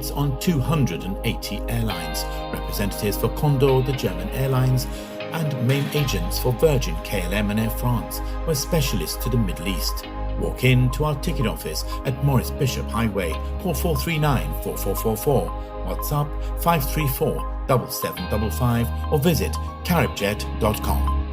fleets on 280 airlines, representatives for Condor, the German airlines, and main agents for Virgin, KLM and Air France were specialists to the Middle East. Walk in to our ticket office at Morris Bishop Highway, call 439-4444, WhatsApp 534-7755 or visit caribjet.com.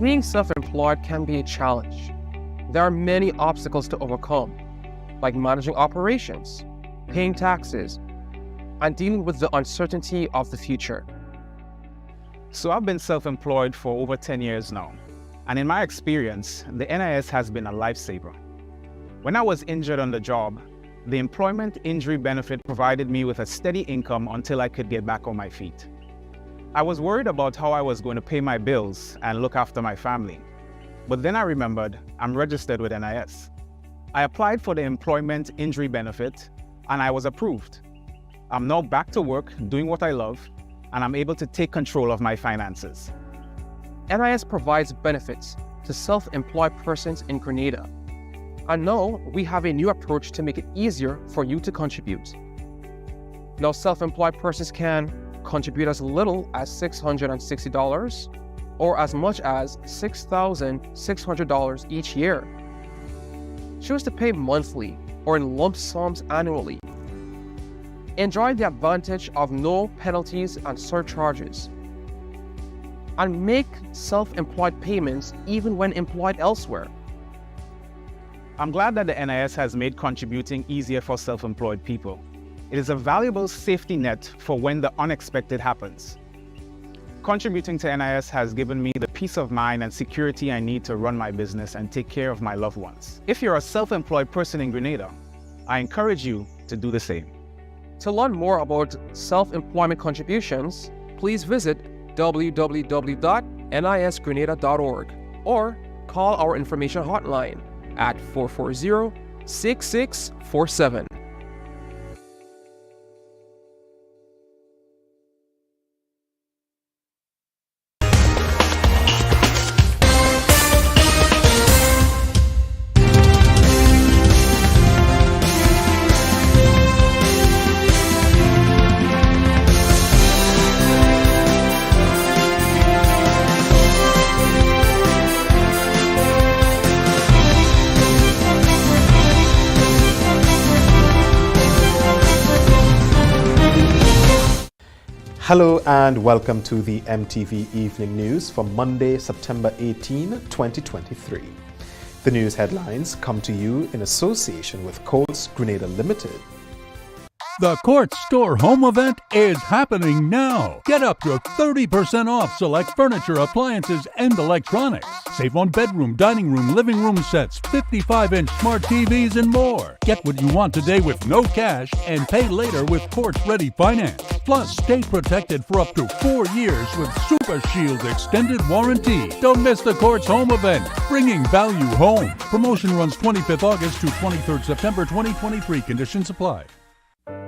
Being self-employed can be a challenge. There are many obstacles to overcome, like managing operations, paying taxes, and dealing with the uncertainty of the future. So I've been self-employed for over 10 years now, and in my experience, the NIS has been a lifesaver. When I was injured on the job, the employment injury benefit provided me with a steady income until I could get back on my feet. I was worried about how I was going to pay my bills and look after my family. But then I remembered I'm registered with NIS. I applied for the employment injury benefit and I was approved. I'm now back to work doing what I love, and I'm able to take control of my finances. NIS provides benefits to self-employed persons in Grenada. And now we have a new approach to make it easier for you to contribute. Now self-employed persons can contribute as little as $660 or as much as $6,600 each year. Choose to pay monthly or in lump sums annually. Enjoy the advantage of no penalties and surcharges. And make self-employed payments even when employed elsewhere. I'm glad that the NIS has made contributing easier for self-employed people. It is a valuable safety net for when the unexpected happens. Contributing to NIS has given me the peace of mind and security I need to run my business and take care of my loved ones. If you're a self-employed person in Grenada, I encourage you to do the same. To learn more about self-employment contributions, please visit www.nisgrenada.org or call our information hotline at 440-6647. Hello and welcome to the MTV Evening News for Monday, September 18, 2023. The news headlines come to you in association with Courts Grenada Limited. The Courts Store home event is happening now. Get up to 30% off select furniture, appliances, and electronics. Save on bedroom, dining room, living room sets, 55-inch smart TVs, and more. Get what you want today with no cash and pay later with Courts Ready Finance. Plus, stay protected for up to 4 years with Super Shield extended warranty. Don't miss the Courts home event, bringing value home. Promotion runs 25th August to 23rd September 2023. Conditions apply.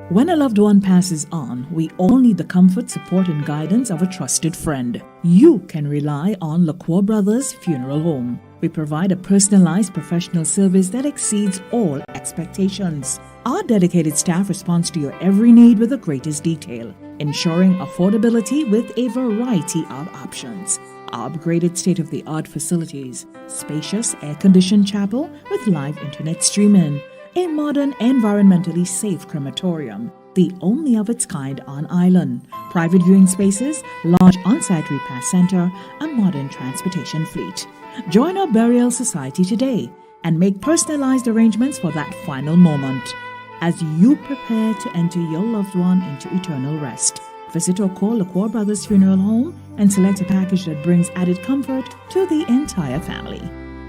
When a loved one passes on, we all need the comfort, support, and guidance of a trusted friend. You can rely on LaCroix Brothers Funeral Home. We provide a personalized professional service that exceeds all expectations. Our dedicated staff responds to your every need with the greatest detail, ensuring affordability with a variety of options. Our upgraded state-of-the-art facilities, spacious air-conditioned chapel with live internet streaming, a modern, environmentally safe crematorium, the only of its kind on island, private viewing spaces, large on-site repast center, a modern transportation fleet. Join our burial society today and make personalized arrangements for that final moment. As you prepare to enter your loved one into eternal rest, visit or call LaCroix Brothers Funeral Home and select a package that brings added comfort to the entire family.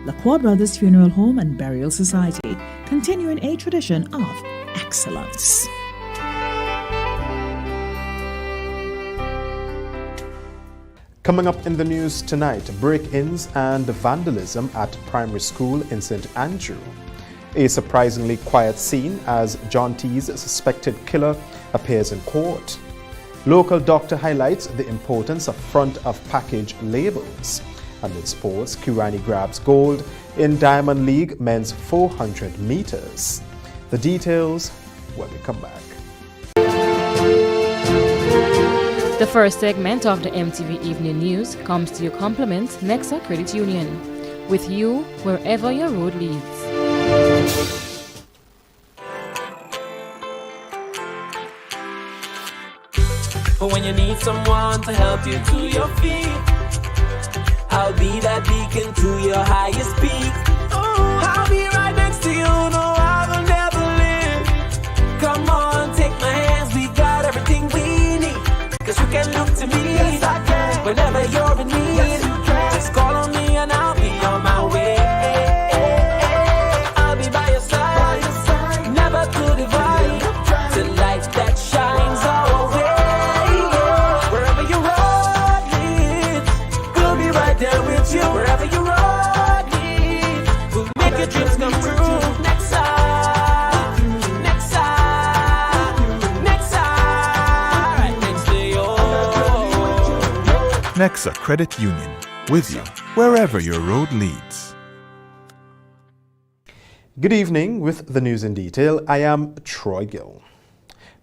LaCroix Brothers Funeral Home and Burial Society, continuing a tradition of excellence. Coming up in the news tonight, break-ins and vandalism at primary school in St. Andrew. A surprisingly quiet scene as John T's suspected killer appears in court. Local doctor highlights the importance of front-of-package labels. And in sports, Kirani grabs gold in Diamond League men's 400 meters. The details when we come back. The first segment of the MTV Evening News comes to you compliments Nexa Credit Union. With you wherever your road leads. But when you need someone to help you to your feet, I'll be that beacon to your highest peak. I'll be right next to you, no, I will never leave. Come on, take my hands, we got everything we need. Cause you can look to me, yes, I can. Whenever you're in need, yes, you can. Just call on me and I'll be on my way. I'll be by your side, never to divide. The light that shines our way. Wherever your road leads, we'll be right there with you. Wherever your road leads, we'll make your dreams come true. Next side, next side, next side, right next to you. Nexa Credit Union, with you wherever your road leads. Good evening with the news in detail. I am Troy Gill.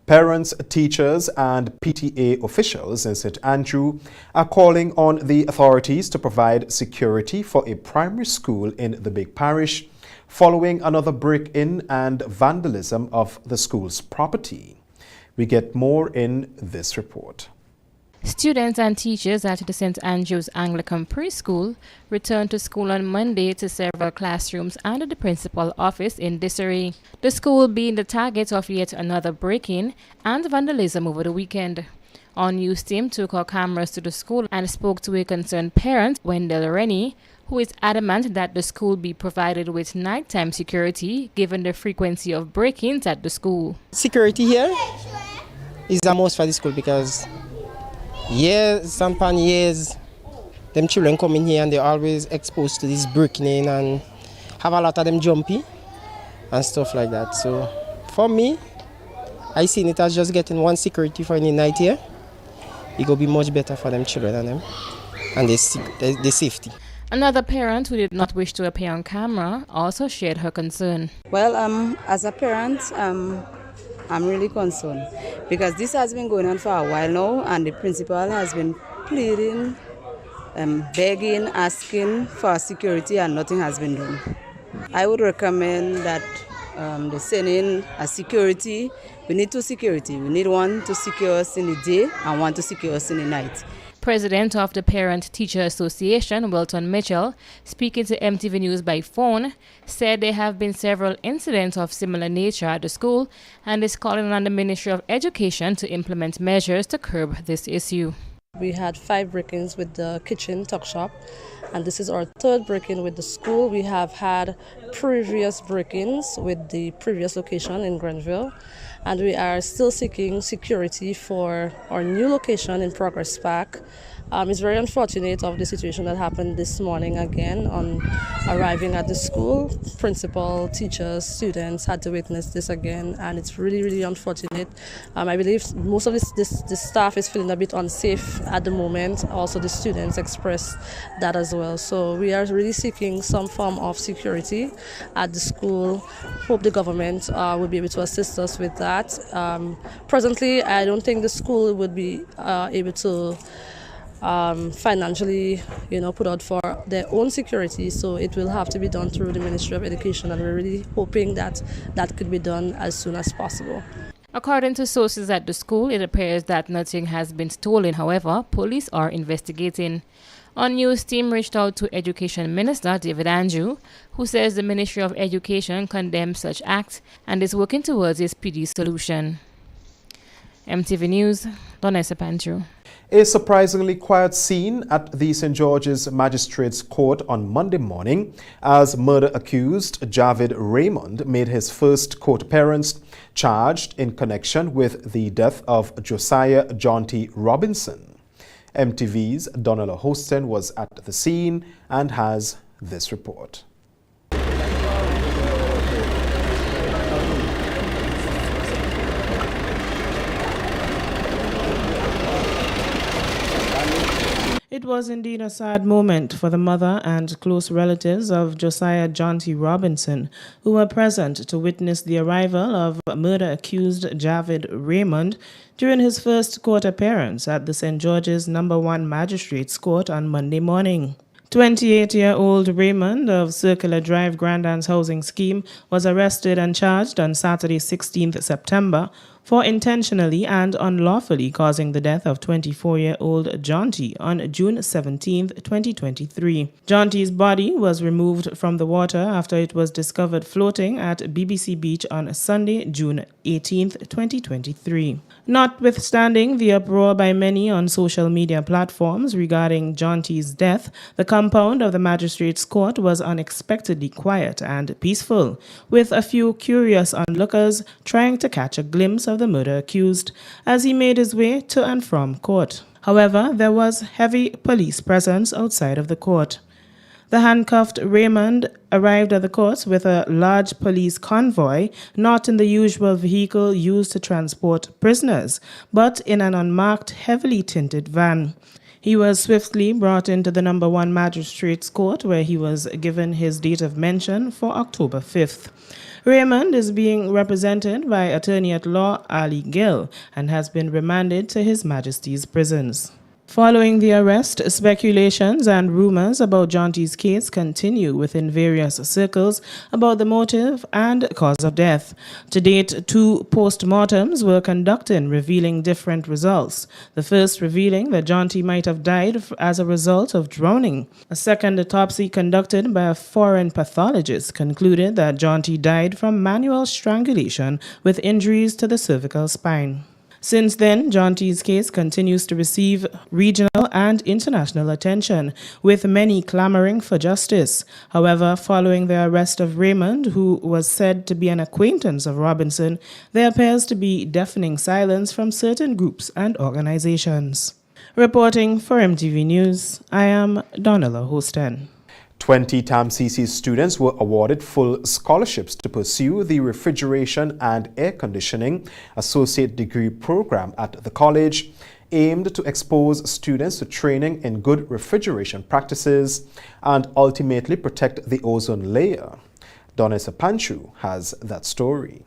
Parents, teachers and PTA officials in St. Andrew are calling on the authorities to provide security for a primary school in the big parish following another break-in and vandalism of the school's property. We get more in this report. Students and teachers at the St. Andrew's Anglican Preschool returned to school on Monday to several classrooms under the principal office in disarray. The school being the target of yet another break-in and vandalism over the weekend. Our news team took our cameras to the school and spoke to a concerned parent, Wendell Rennie, who is adamant that the school be provided with nighttime security given the frequency of break-ins at the school. Security here is a must for the school because years upon years, them children come in here and they're always exposed to this breaking in and have a lot of them jumpy and stuff like that. So for me, I seen it as just getting one security for any night here. It will be much better for them children and them and the safety. Another parent who did not wish to appear on camera also shared her concern. Well, as a parent, I'm really concerned because this has been going on for a while now and the principal has been pleading, begging, asking for security and nothing has been done. I would recommend that they send in a security. We need two security. We need one to secure us in the day and one to secure us in the night. President of the Parent Teacher Association, Wilton Mitchell, speaking to MTV News by phone, said there have been several incidents of similar nature at the school and is calling on the Ministry of Education to implement measures to curb this issue. We had 5 break-ins with the kitchen tuck shop, and this is our 3rd break-in with the school. We have had previous break-ins with the previous location in Grenville, and we are still seeking security for our new location in Progress Park. It's very unfortunate of the situation that happened this morning again on arriving at the school. Principal, teachers, students had to witness this again, and it's really, really unfortunate. I believe most of this staff is feeling a bit unsafe at the moment. Also, the students expressed that as well. So we are really seeking some form of security at the school. Hope the government will be able to assist us with that. Presently, I don't think the school would be able to financially, put out for their own security. So it will have to be done through the Ministry of Education, and we're really hoping that that could be done as soon as possible. According to sources at the school, it appears that nothing has been stolen. However, police are investigating. Our news team reached out to Education Minister David Andrew, who says the Ministry of Education condemns such acts and is working towards a speedy solution. MTV News, Donessa Pancho. A surprisingly quiet scene at the St. George's Magistrates Court on Monday morning as murder-accused Javid Raymond made his first court appearance, charged in connection with the death of Josiah John T. Robinson. MTV's Donella Hostin was at the scene and has this report. It was indeed a sad moment for the mother and close relatives of Josiah John T. Robinson, who were present to witness the arrival of murder-accused Javid Raymond during his first court appearance at the St. George's No. 1 Magistrates Court on Monday morning. 28-year-old Raymond of Circular Drive Grandans Housing Scheme was arrested and charged on Saturday, 16th September, for intentionally and unlawfully causing the death of 24-year-old John T. on June 17, 2023. John T.'s body was removed from the water after it was discovered floating at BBC Beach on Sunday, June 18, 2023. Notwithstanding the uproar by many on social media platforms regarding John T.'s death, the compound of the Magistrates Court was unexpectedly quiet and peaceful, with a few curious onlookers trying to catch a glimpse of the murder accused as he made his way to and from court. However, there was heavy police presence outside of the court. The handcuffed Raymond arrived at the court with a large police convoy, not in the usual vehicle used to transport prisoners, but in an unmarked, heavily tinted van. He was swiftly brought into the No. 1 Magistrates Court, where he was given his date of mention for October 5th. Raymond is being represented by Attorney-at-Law Ali Gill and has been remanded to His Majesty's prisons. Following the arrest, speculations and rumors about John T.'s case continue within various circles about the motive and cause of death. To date, 2 post-mortems were conducted, revealing different results. The first revealing that John T. might have died as a result of drowning. A second autopsy conducted by a foreign pathologist concluded that John T. died from manual strangulation with injuries to the cervical spine. Since then, John T.'s case continues to receive regional and international attention, with many clamoring for justice. However, following the arrest of Raymond, who was said to be an acquaintance of Robinson, there appears to be deafening silence from certain groups and organizations. Reporting for MTV News, I am Donella Hosten. 20 TAMCC students were awarded full scholarships to pursue the Refrigeration and Air Conditioning Associate Degree Program at the college, aimed to expose students to training in good refrigeration practices and ultimately protect the ozone layer. Donis Panchu has that story.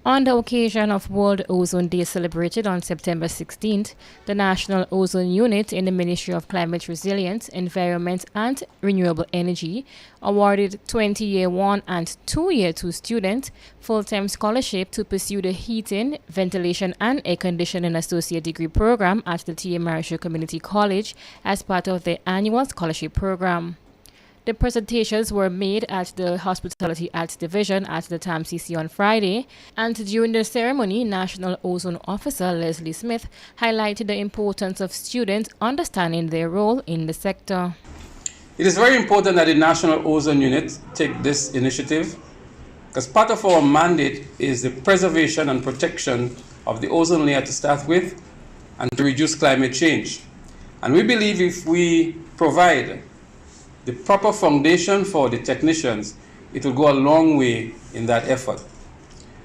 On the occasion of World Ozone Day celebrated on September 16th, the National Ozone Unit in the Ministry of Climate Resilience, Environment and Renewable Energy awarded 20 Year 1 and 2 Year 2 students full-time scholarship to pursue the Heating, Ventilation and Air Conditioning Associate Degree Program at the T.A. Marshall Community College as part of the annual scholarship program. The presentations were made at the Hospitality Arts Division at the TAMCC on Friday, and during the ceremony, National Ozone Officer Leslie Smith highlighted the importance of students understanding their role in the sector. It is very important that the National Ozone Unit take this initiative, because part of our mandate is the preservation and protection of the ozone layer to start with and to reduce climate change. And we believe if we provide the proper foundation for the technicians, it will go a long way in that effort.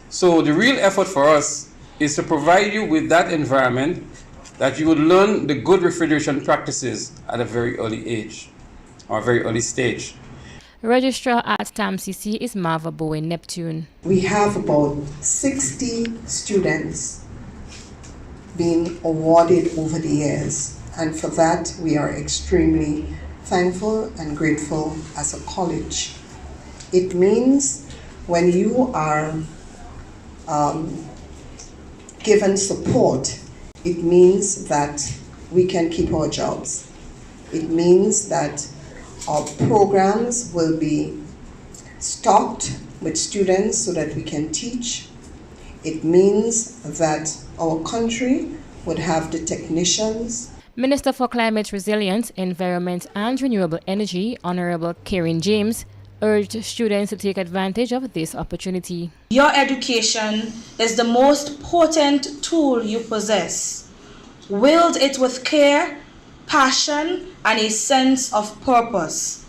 So the real effort for us is to provide you with that environment that you would learn the good refrigeration practices at a very early age or a very early stage. Registrar at TAMCC is Marva Bowen Neptune. We have about 60 students being awarded over the years, and for that we are extremely thankful and grateful as a college. It means when you are given support, it means that we can keep our jobs. It means that our programs will be stocked with students so that we can teach. It means that our country would have the technicians. Minister for Climate Resilience, Environment and Renewable Energy, Honorable Karen James, urged students to take advantage of this opportunity. Your education is the most potent tool you possess. Wield it with care, passion, and a sense of purpose.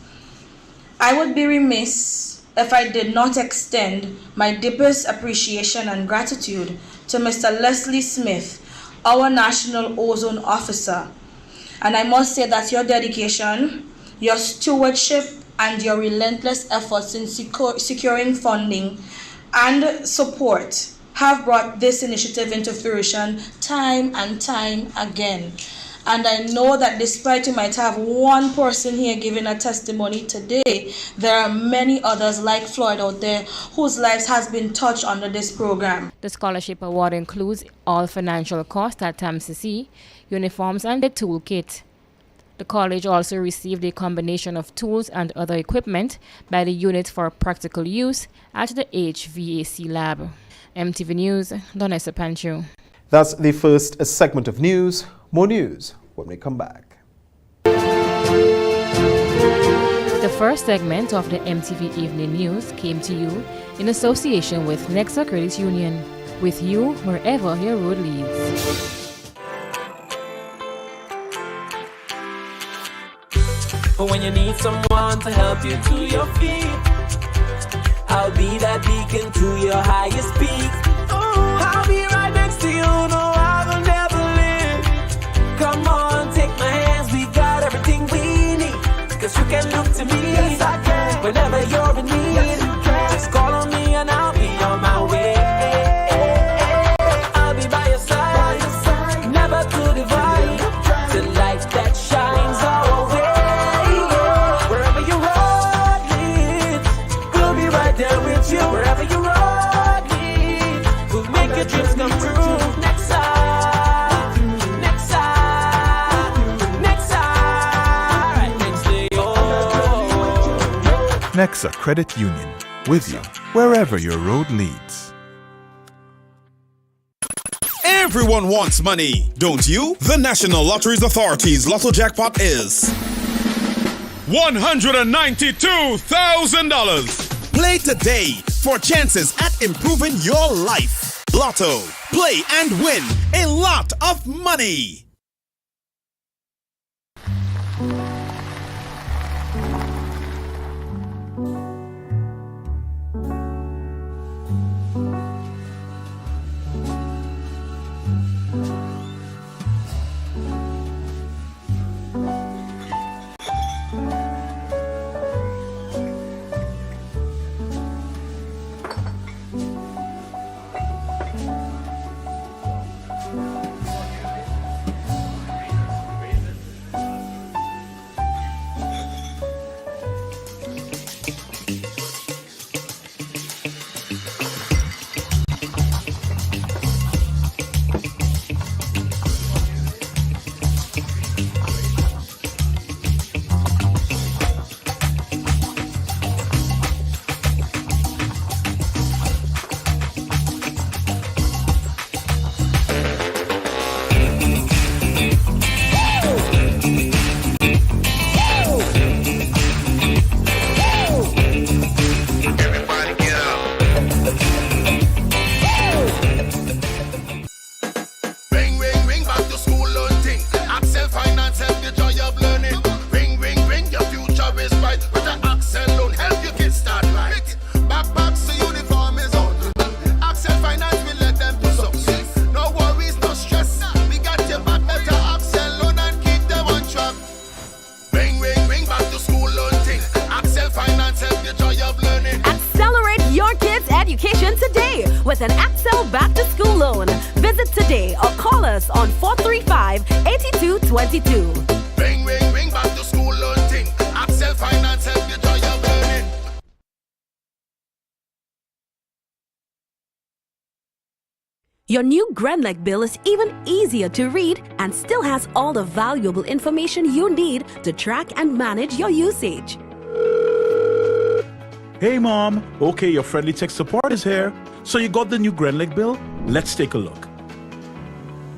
I would be remiss if I did not extend my deepest appreciation and gratitude to Mr. Leslie Smith, our National Ozone Officer, And I must say that your dedication, your stewardship, and your relentless efforts in securing funding and support have brought this initiative into fruition time and time again. And I know that despite you might have one person here giving a testimony today, there are many others like Floyd out there whose lives has been touched under this program. The scholarship award includes all financial costs at TAMCC, uniforms and the toolkit. The college also received a combination of tools and other equipment by the unit for practical use at the HVAC lab. MTV News, Donessa Pancho. That's the first segment of news. More news when we come back. The first segment of the MTV Evening News came to you in association with Nexa Credit Union, with you wherever your road leads. When you need someone to help you to your feet, I'll be that beacon to your highest peak. I'll be right next to you, no, I will never leave. Come on, take my hands, we got everything we need. Cause you can look to me, yes, I can. Whenever you're in need, yes, you can. Just call on me and I'll be on my way. I'll be by your side, never to divide. The light that shines our way. Wherever your road leads, we'll be right there with you. Wherever your road leads, we'll make your dreams come true. Nexa Credit Union, with you wherever your road leads. Everyone wants money, don't you? The National Lotteries Authority's Lotto Jackpot is $192,000. Play today for chances at improving your life. Lotto, play and win a lot of money. with an Accel Back to School loan. Visit today or call us on 435-8222. Ring, ring, ring, back to school loan thing. Accel Finance help you joy of learning. Your new Grenlec bill is even easier to read and still has all the valuable information you need to track and manage your usage. Hey Mom, okay, your friendly tech support is here. So you got the new Grenlec bill? Let's take a look.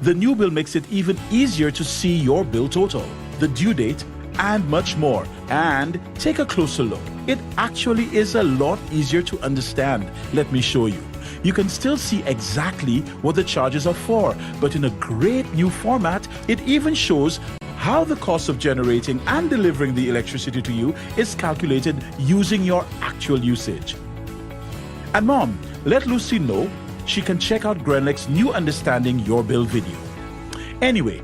The new bill makes it even easier to see your bill total, the due date, and much more. And take a closer look. It actually is a lot easier to understand. Let me show you. You can still see exactly what the charges are for, but in a great new format, it even shows how the cost of generating and delivering the electricity to you is calculated using your actual usage. And Mom, let Lucy know she can check out Grenlec's new Understanding Your Bill video. Anyway,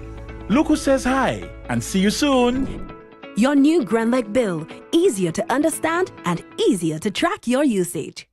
Look who says hi, and see you soon. Your new Grenlec bill, easier to understand and easier to track your usage.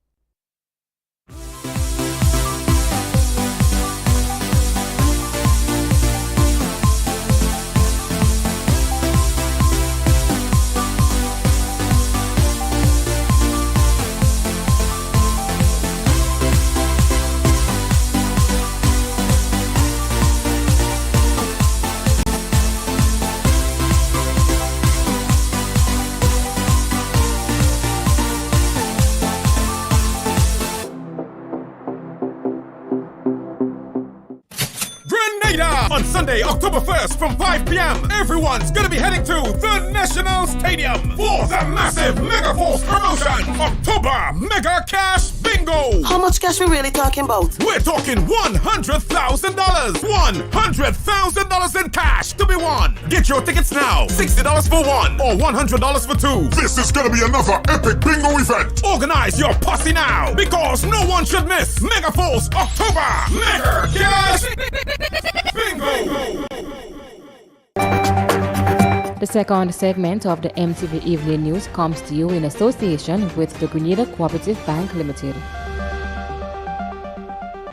On Sunday, October 1st from 5 p.m., everyone's gonna be heading to the National Stadium for the massive Mega Force promotion, October Mega Cash Bingo. How much cash we really talking about? We're talking $100,000. $100,000 in cash to be won. Get your tickets now. $60 for one or $100 for two. This is gonna be another epic bingo event. Organize your posse now because no one should miss Mega Force October Mega Cash Bingo. The second segment of the MTV Evening News comes to you in association with the Grenada Cooperative Bank Limited.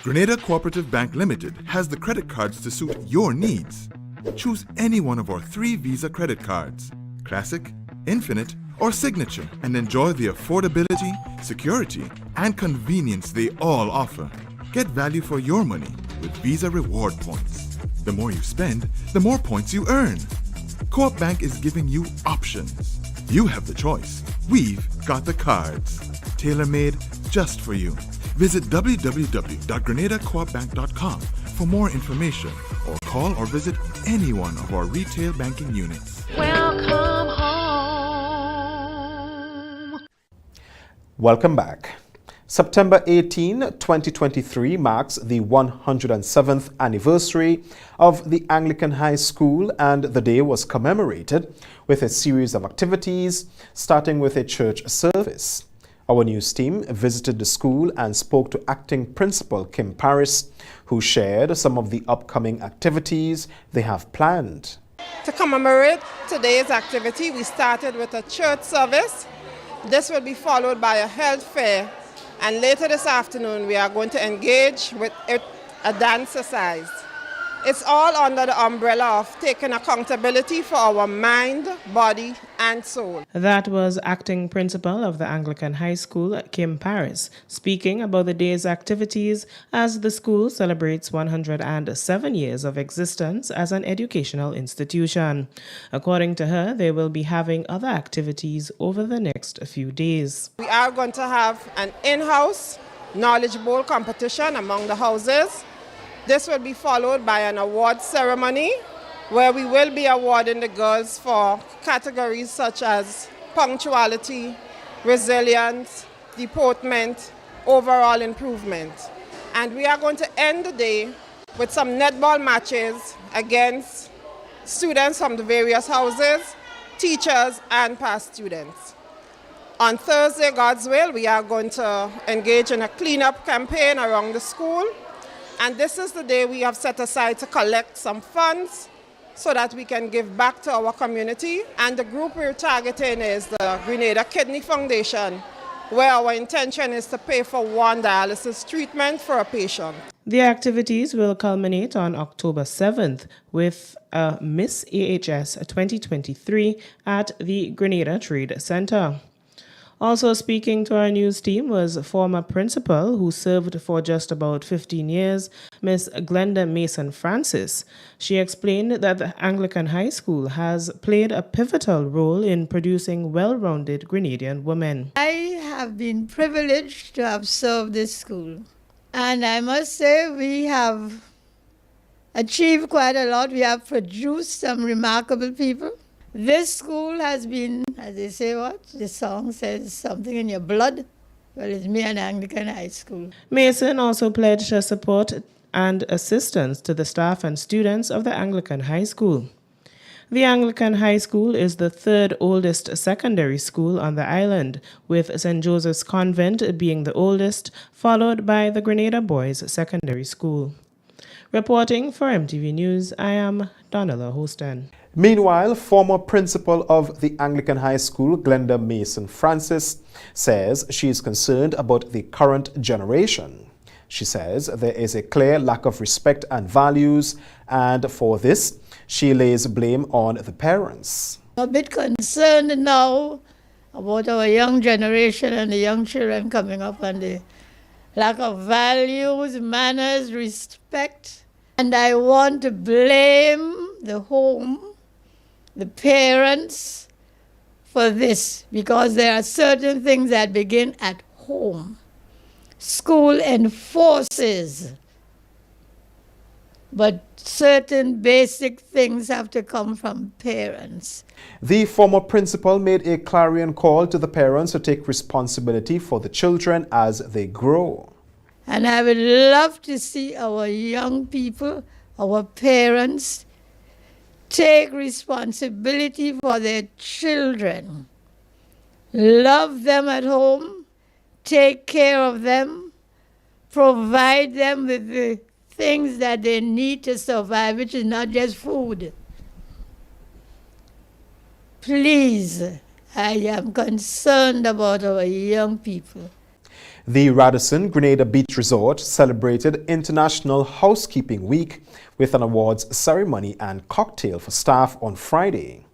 Grenada Cooperative Bank Limited has the credit cards to suit your needs. Choose any one of our 3 Visa credit cards, Classic, Infinite, or Signature, and enjoy the affordability, security, and convenience they all offer. Get value for your money with Visa Reward Points. The more you spend, the more points you earn. Co-op Bank is giving you options. You have the choice. We've got the cards. Tailor-made just for you. Visit www.grenadacoopbank.com for more information or call or visit any one of our retail banking units. Welcome home. Welcome back. September 18, 2023 marks the 107th anniversary of the Anglican High School, and the day was commemorated with a series of activities, starting with a church service. Our news team visited the school and spoke to acting principal Kim Paris, who shared some of the upcoming activities they have planned. To commemorate today's activity, we started with a church service. This will be followed by a health fair. And later this afternoon, we are going to engage with a dance exercise. It's all under the umbrella of taking accountability for our mind, body, and soul. That was acting principal of the Anglican High School, Kim Paris, speaking about the day's activities as the school celebrates 107 years of existence as an educational institution. According to her, they will be having other activities over the next few days. We are going to have an in-house knowledge bowl competition among the houses. This will be followed by an award ceremony where we will be awarding the girls for categories such as punctuality, resilience, deportment, overall improvement. And we are going to end the day with some netball matches against students from the various houses, teachers, and past students. On Thursday, God's will, we are going to engage in a cleanup campaign around the school. And this is the day we have set aside to collect some funds so that we can give back to our community. And the group we're targeting is the Grenada Kidney Foundation, where our intention is to pay for one dialysis treatment for a patient. The activities will culminate on October 7th with a Miss AHS 2023 at the Grenada Trade Center. Also speaking to our news team was former principal who served for just about 15 years, Miss Glenda Mason Francis. She explained that the Anglican High School has played a pivotal role in producing well-rounded Grenadian women. I have been privileged to have served this school. And I must say we have achieved quite a lot. We have produced some remarkable people. This school has been, as they say, what? The song says something in your blood. Well, it's me and Anglican High School. Mason also pledged her support and assistance to the staff and students of the Anglican High School. The Anglican High School is the third oldest secondary school on the island, with St. Joseph's Convent being the oldest, followed by the Grenada Boys Secondary School. Reporting for MTV News, I am Donella Hostin. Meanwhile, former principal of the Anglican High School, Glenda Mason Francis, says she is concerned about the current generation. She says there is a clear lack of respect and values, and for this, she lays blame on the parents. I'm a bit concerned now about our young generation and the young children coming up and the lack of values, manners, respect. And I want to blame the home, the parents, for this, because there are certain things that begin at home. School enforces, but certain basic things have to come from parents. The former principal made a clarion call to the parents to take responsibility for the children as they grow. And I would love to see our young people, our parents, take responsibility for their children. Love them at home, take care of them, provide them with the things that they need to survive, which is not just food. Please, I am concerned about our young people. The Radisson Grenada Beach Resort celebrated International Housekeeping Week with an awards ceremony and cocktail for staff on Friday.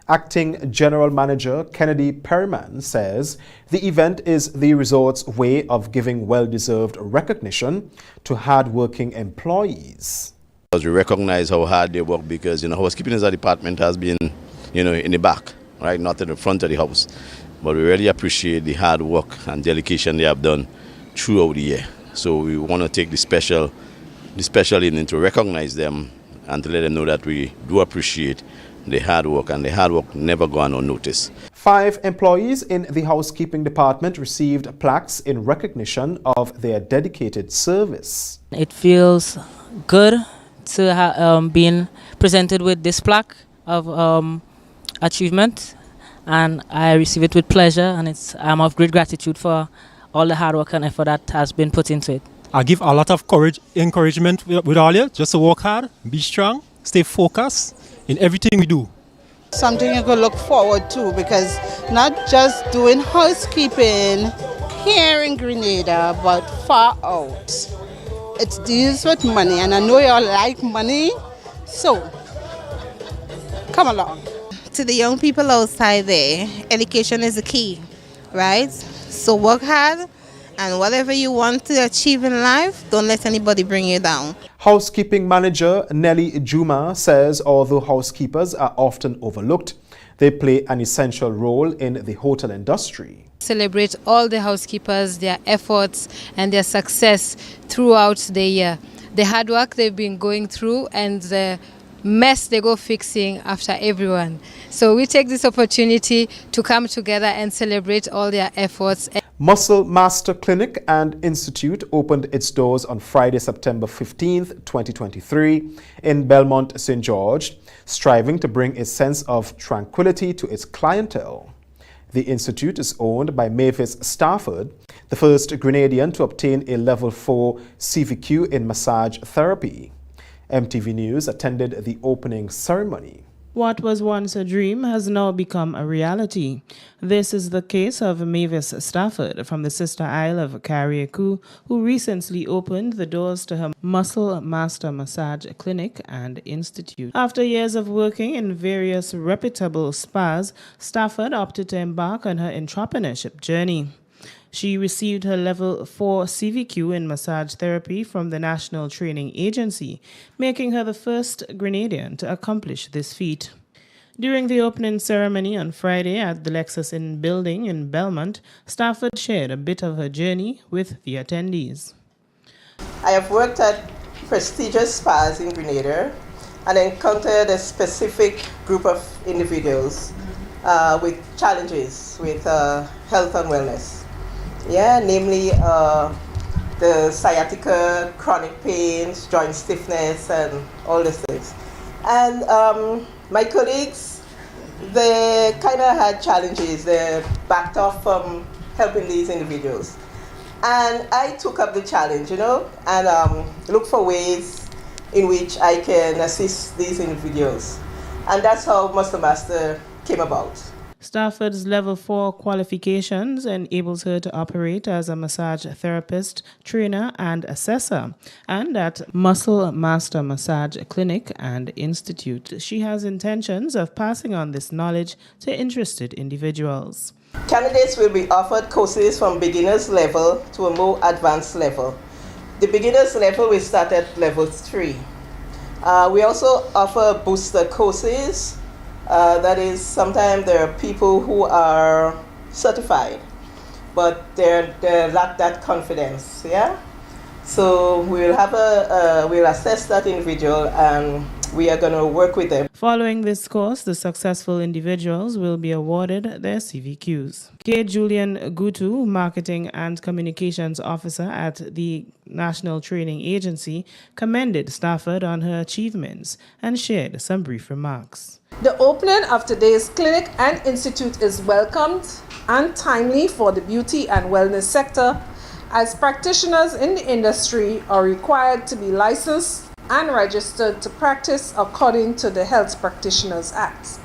Acting General Manager Kennedy Perryman says the event is the resort's way of giving well-deserved recognition to hard-working employees. We recognize how hard they work because, housekeeping as a department has been, in the back, right, not in the front of the house. But we really appreciate the hard work and dedication they have done throughout the year. So we want to take the special evening to recognize them and to let them know that we do appreciate the hard work, and the hard work never gone unnoticed. 5 employees in the housekeeping department received plaques in recognition of their dedicated service. It feels good to have been presented with this plaque of achievement, and I receive it with pleasure, and I'm of great gratitude for all the hard work and effort that has been put into it. I give a lot of encouragement with all you, just to work hard, be strong, stay focused in everything we do. Something you could look forward to, because not just doing housekeeping here in Grenada, but far out. It deals with money, and I know you all like money, so come along. To the young people outside there, education is the key, right? So work hard, and whatever you want to achieve in life, don't let anybody bring you down. Housekeeping manager Nelly Juma says although housekeepers are often overlooked, they play an essential role in the hotel industry. Celebrate all the housekeepers, their efforts and their success throughout the year. The hard work they've been going through and the mess they go fixing after everyone. So we take this opportunity to come together and celebrate all their efforts. Muscle Master Clinic and Institute opened its doors on Friday, September 15th, 2023 in Belmont, St. George, striving to bring a sense of tranquility to its clientele. The institute is owned by Mavis Stafford, the first Grenadian to obtain a Level 4 CVQ in massage therapy. MTV News attended the opening ceremony. What was once a dream has now become a reality. This is the case of Mavis Stafford from the sister isle of Carriacou, who recently opened the doors to her Muscle Master Massage Clinic and Institute. After years of working in various reputable spas, Stafford opted to embark on her entrepreneurship journey. She received her Level 4 CVQ in massage therapy from the National Training Agency, making her the first Grenadian to accomplish this feat. During the opening ceremony on Friday at the Lexus Inn building in Belmont, Stafford shared a bit of her journey with the attendees. I have worked at prestigious spas in Grenada and encountered a specific group of individuals with challenges with health and wellness. Yeah, namely the sciatica, chronic pains, joint stiffness, and all these things. And my colleagues, they kind of had challenges. They backed off from helping these individuals. And I took up the challenge, and looked for ways in which I can assist these individuals. And that's how Muscle Master came about. Stafford's Level 4 qualifications enables her to operate as a massage therapist, trainer, and assessor. And at Muscle Master Massage Clinic and Institute, she has intentions of passing on this knowledge to interested individuals. Candidates will be offered courses from beginner's level to a more advanced level. The beginner's level will start at level 3. We also offer booster courses. That is, sometimes there are people who are certified, but they lack that confidence. Yeah. So we'll assess that individual, and we are going to work with them. Following this course, the successful individuals will be awarded their CVQs. K. Julian Gutu, Marketing and Communications Officer at the National Training Agency, commended Stafford on her achievements and shared some brief remarks. The opening of today's clinic and institute is welcomed and timely for the beauty and wellness sector, as practitioners in the industry are required to be licensed and registered to practice according to the Health Practitioners Act.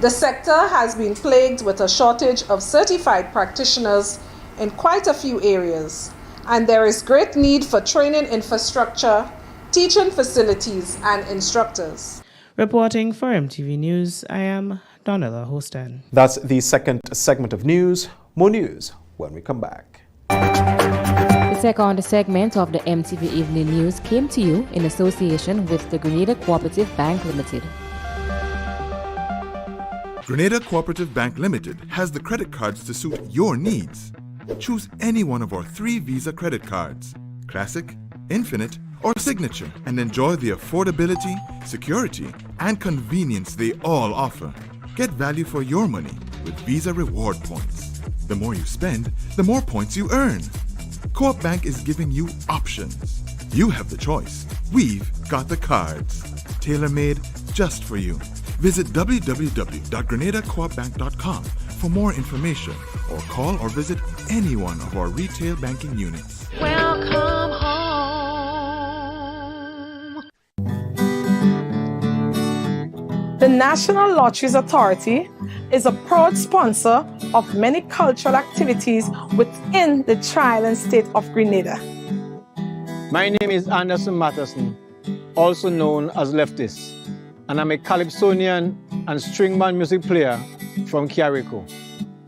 The sector has been plagued with a shortage of certified practitioners in quite a few areas, and there is great need for training infrastructure, teaching facilities, and instructors. Reporting for MTV News, I am Donella Hostan. That's the second segment of news. More news when we come back. The second segment of the MTV Evening News came to you in association with the Grenada Cooperative Bank Limited. Grenada Cooperative Bank Limited has the credit cards to suit your needs. Choose any one of our 3 Visa credit cards, Classic, Infinite, or Signature, and enjoy the affordability, security, and convenience they all offer. Get value for your money with Visa Reward Points. The more you spend, the more points you earn. Co-op Bank is giving you options. You have the choice. We've got the cards. Tailor-made just for you. Visit www.grenadacoopbank.com for more information, or call or visit any one of our retail banking units. Welcome home. The National Lotteries Authority is a proud sponsor of many cultural activities within the Tri-Island state of Grenada. My name is Anderson Matterson, also known as Leftist, and I'm a calypsonian and string band music player from Carrico.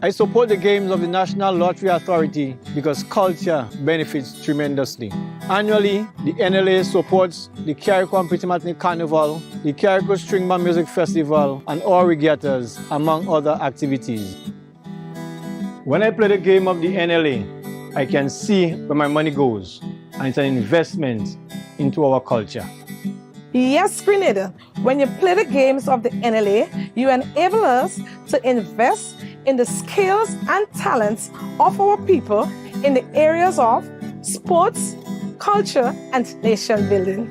I support the games of the National Lottery Authority because culture benefits tremendously. Annually, the NLA supports the Carrico and Pritimatini Carnival, the Carrico String Band Music Festival, and all regattas, among other activities. When I play the game of the NLA, I can see where my money goes, and it's an investment into our culture. Yes, Grenada, when you play the games of the NLA, you enable us to invest in the skills and talents of our people in the areas of sports, culture, and nation building.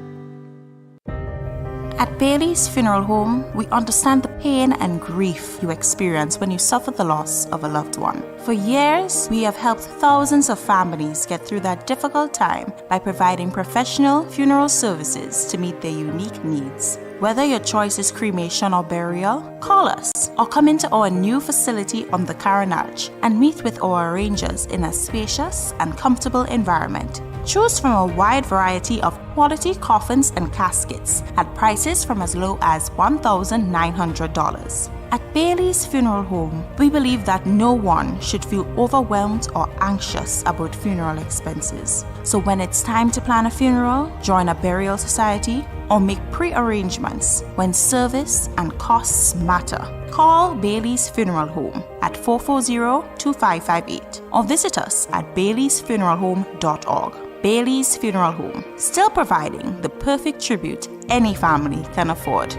At Bailey's Funeral Home, we understand the pain and grief you experience when you suffer the loss of a loved one. For years, we have helped thousands of families get through that difficult time by providing professional funeral services to meet their unique needs. Whether your choice is cremation or burial, call us or come into our new facility on the Carenage and meet with our arrangers in a spacious and comfortable environment. Choose from a wide variety of quality coffins and caskets at prices from as low as $1,900. At Bailey's Funeral Home, we believe that no one should feel overwhelmed or anxious about funeral expenses. So when it's time to plan a funeral, join a burial society, or make pre-arrangements when service and costs matter, call Bailey's Funeral Home at 440-2558 or visit us at baileysfuneralhome.org. Bailey's Funeral Home, still providing the perfect tribute any family can afford.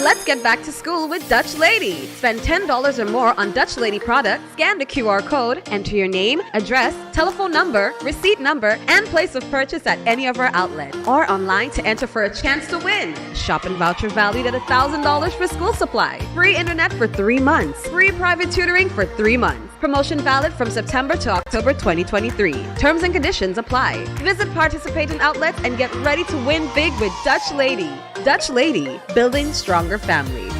Let's get back to school with Dutch Lady. Spend $10 or more on Dutch Lady products, scan the QR code, enter your name, address, telephone number, receipt number, and place of purchase at any of our outlets. Or online to enter for a chance to win. Shopping voucher valued at $1,000 for school supplies. Free internet for 3 months. Free private tutoring for 3 months. Promotion valid from September to October 2023. Terms and conditions apply. Visit participating outlets and get ready to win big with Dutch Lady. Dutch Lady, building stronger families.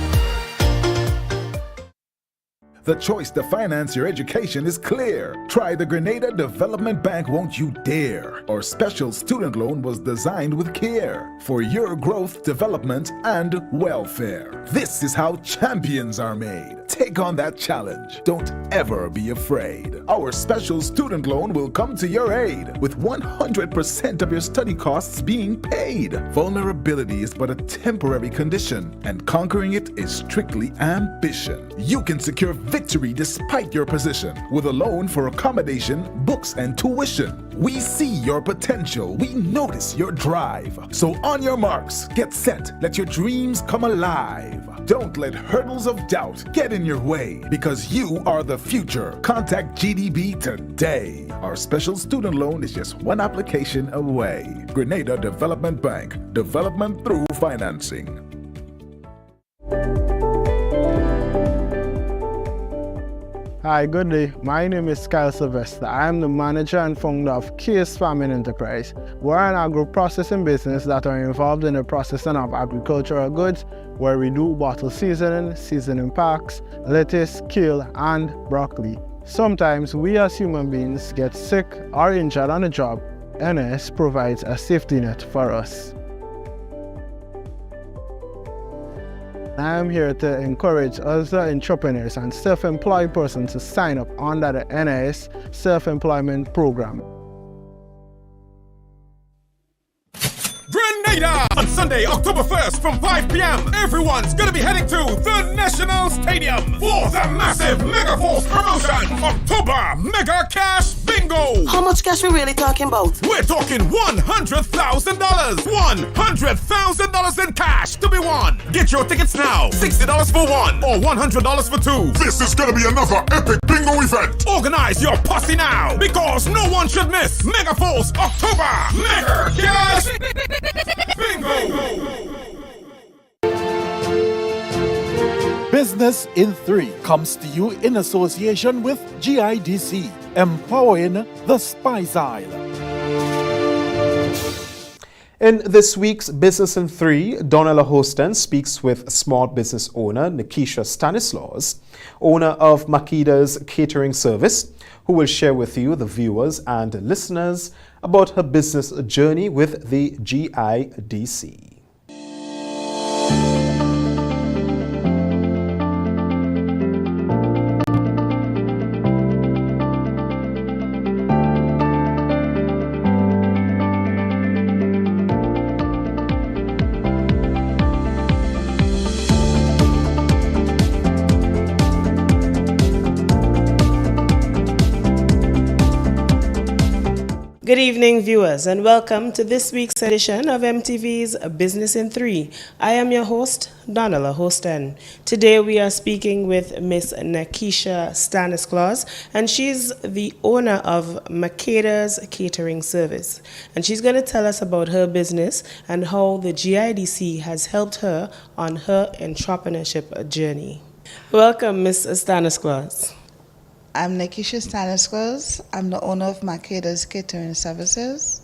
The choice to finance your education is clear. Try the Grenada Development Bank Won't You Dare. Our special student loan was designed with care for your growth, development, and welfare. This is how champions are made. Take on that challenge. Don't ever be afraid. Our special student loan will come to your aid with 100% of your study costs being paid. Vulnerability is but a temporary condition, and conquering it is strictly ambition. You can secure victory despite your position with a loan for accommodation, books, and tuition. We see your potential. We notice your drive. So on your marks, get set. Let your dreams come alive. Don't let hurdles of doubt get in your way, because you are the future. Contact GDB today. Our special student loan is just one application away. Grenada Development Bank. Development through financing. Hi, good day. My name is Kyle Sylvester. I am the manager and founder of Case Farming Enterprise. We're an agro-processing business that are involved in the processing of agricultural goods, where we do bottle seasoning packs, lettuce, kale, and broccoli. Sometimes we as human beings get sick or injured on the job. NS provides a safety net for us. I am here to encourage other entrepreneurs and self-employed persons to sign up under the NIS Self-Employment Program. Grenada! On Sunday, October 1st from 5 p.m. Everyone's gonna be heading to the National Stadium for the massive Mega Force promotion, October Mega Cash Bingo! How much cash we really talking about? We're talking $100,000! $100,000 in cash to be won! Get your tickets now! $60 for one or $100 for two. This is gonna be another epic bingo event. Organize your posse now, because no one should miss Mega Force October Mega Cash Bingo! Business in 3 comes to you in association with GIDC, empowering the Spice Isle. In this week's Business in 3, Donella Hostin speaks with small business owner Nikisha Stanislaus, owner of Makeda's Catering Service, who will share with you, the viewers and listeners, about her business journey with the GIDC. Good evening, viewers, and welcome to this week's edition of MTV's Business in 3. I am your host, Donella Hostin. Today we are speaking with Miss Nikisha Stanislaus, and she's the owner of Makeda's Catering Service. And she's going to tell us about her business and how the GIDC has helped her on her entrepreneurship journey. Welcome, Miss Stanislaus. I'm Nikisha Stanislaus. I'm the owner of Makeda's Catering Services.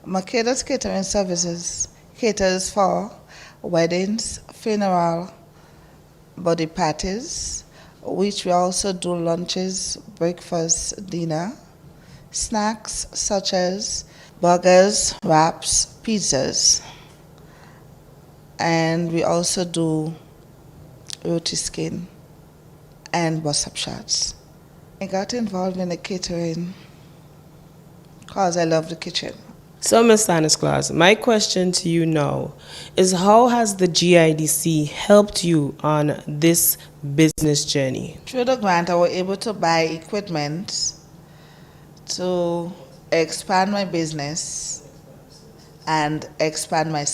Makeda's Catering Services caters for weddings, funeral, birthday parties, which we also do lunches, breakfast, dinner, snacks such as burgers, wraps, pizzas, and we also do roti skin and bus-up shots. I got involved in the catering because I love the kitchen. So, Ms. Stanislaus, my question to you now is, how has the GIDC helped you on this business journey? Through the grant, I was able to buy equipment to expand my business and expand the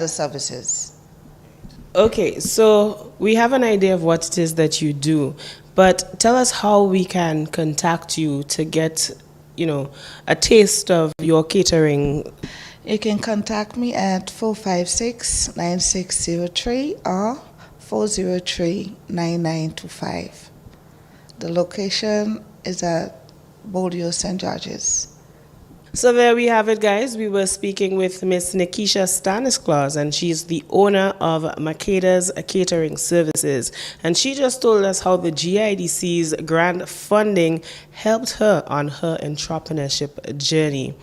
services. Okay, so we have an idea of what it is that you do, but tell us how we can contact you to get, a taste of your catering. You can contact me at 456-9603 or 403-9925. The location is at Bodio St. George's. So there we have it, guys. We were speaking with Miss Nikisha Stanisclaus, and she's the owner of Makeda's Catering Services. And she just told us how the GIDC's grant funding helped her on her entrepreneurship journey.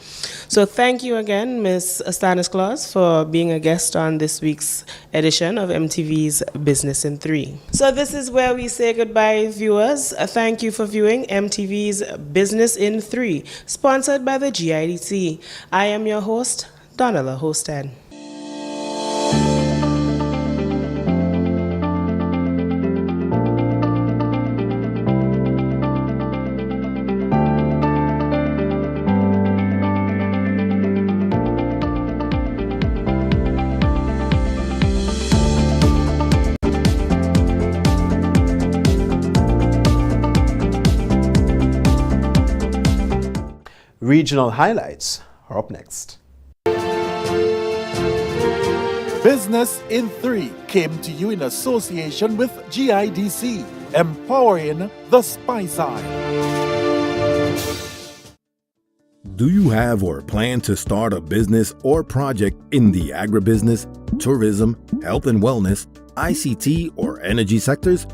So thank you again, Miss Stanisclaus, for being a guest on this week's edition of MTV's Business in 3. So this is where we say goodbye, viewers. Thank you for viewing MTV's Business in 3, sponsored by the GIDC. I am your host, Donella Hostan. Regional highlights are up next. Business in 3 came to you in association with GIDC, empowering the SPY side. Do you have or plan to start a business or project in the agribusiness, tourism, health and wellness, ICT, or energy sectors?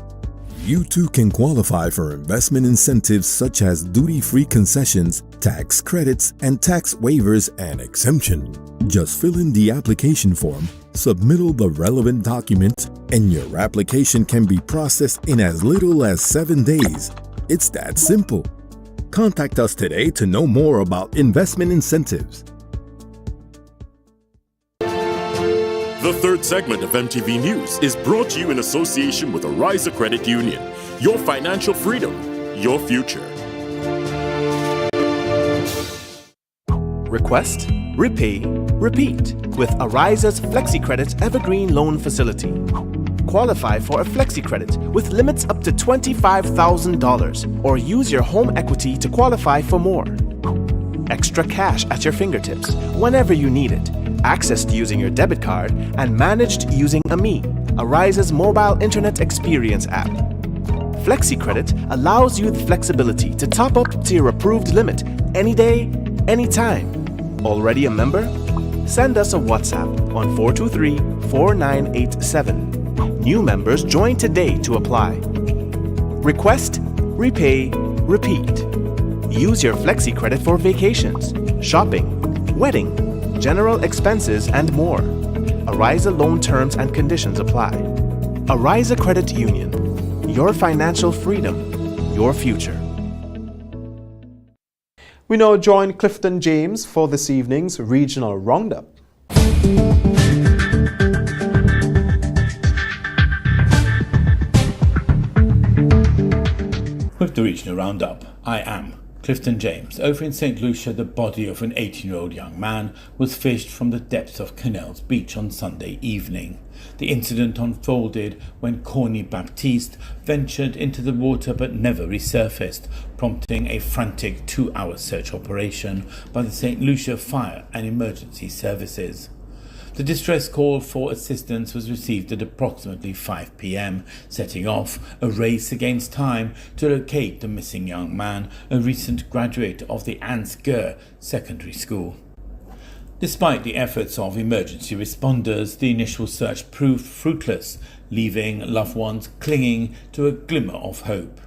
You too can qualify for investment incentives such as duty-free concessions, tax credits, and tax waivers and exemption. Just fill in the application form, submit all the relevant documents, and your application can be processed in as little as 7 days. It's that simple. Contact us today to know more about investment incentives. The third segment of MTV News is brought to you in association with Ariza Credit Union. Your financial freedom, your future. Request, repay, repeat with Ariza's FlexiCredit Evergreen Loan Facility. Qualify for a FlexiCredit with limits up to $25,000 or use your home equity to qualify for more. Extra cash at your fingertips whenever you need it. Accessed using your debit card and managed using Ariza's mobile internet experience app. FlexiCredit allows you the flexibility to top up to your approved limit any day, anytime. Already a member? Send us a WhatsApp on 423-4987. New members join today to apply. Request, repay, repeat. Use your FlexiCredit for vacations, shopping, wedding, general expenses, and more. Ariza loan terms and conditions apply. Ariza Credit Union. Your financial freedom, your future. We now join Clifton James for this evening's Regional Roundup. With the Regional Roundup, I am Clifton James. Over in St. Lucia, the body of an 18-year-old young man was fished from the depths of Canals Beach on Sunday evening. The incident unfolded when Corny Baptiste ventured into the water but never resurfaced, prompting a frantic 2-hour search operation by the St. Lucia Fire and Emergency Services. The distress call for assistance was received at approximately 5 p.m, setting off a race against time to locate the missing young man, a recent graduate of the Ansgar Secondary School. Despite the efforts of emergency responders, the initial search proved fruitless, leaving loved ones clinging to a glimmer of hope.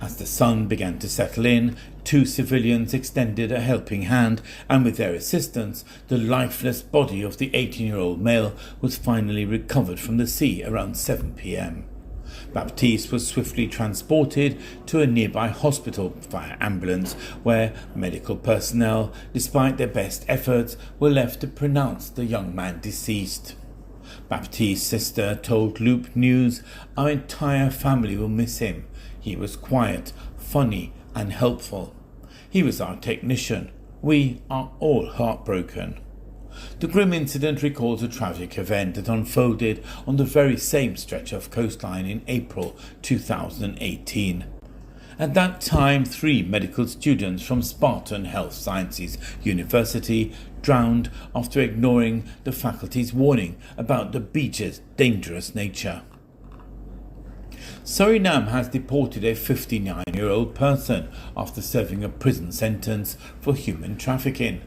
As the sun began to settle in, 2 civilians extended a helping hand, and with their assistance, the lifeless body of the 18-year-old male was finally recovered from the sea around 7 p.m. Baptiste was swiftly transported to a nearby hospital via ambulance, where medical personnel, despite their best efforts, were left to pronounce the young man deceased. Baptiste's sister told Loop News, "Our entire family will miss him. He was quiet, funny, and helpful. He was our technician. We are all heartbroken." The grim incident recalls a tragic event that unfolded on the very same stretch of coastline in April 2018. At that time, 3 medical students from Spartan Health Sciences University drowned after ignoring the faculty's warning about the beach's dangerous nature. Suriname has deported a 59-year-old person after serving a prison sentence for human trafficking.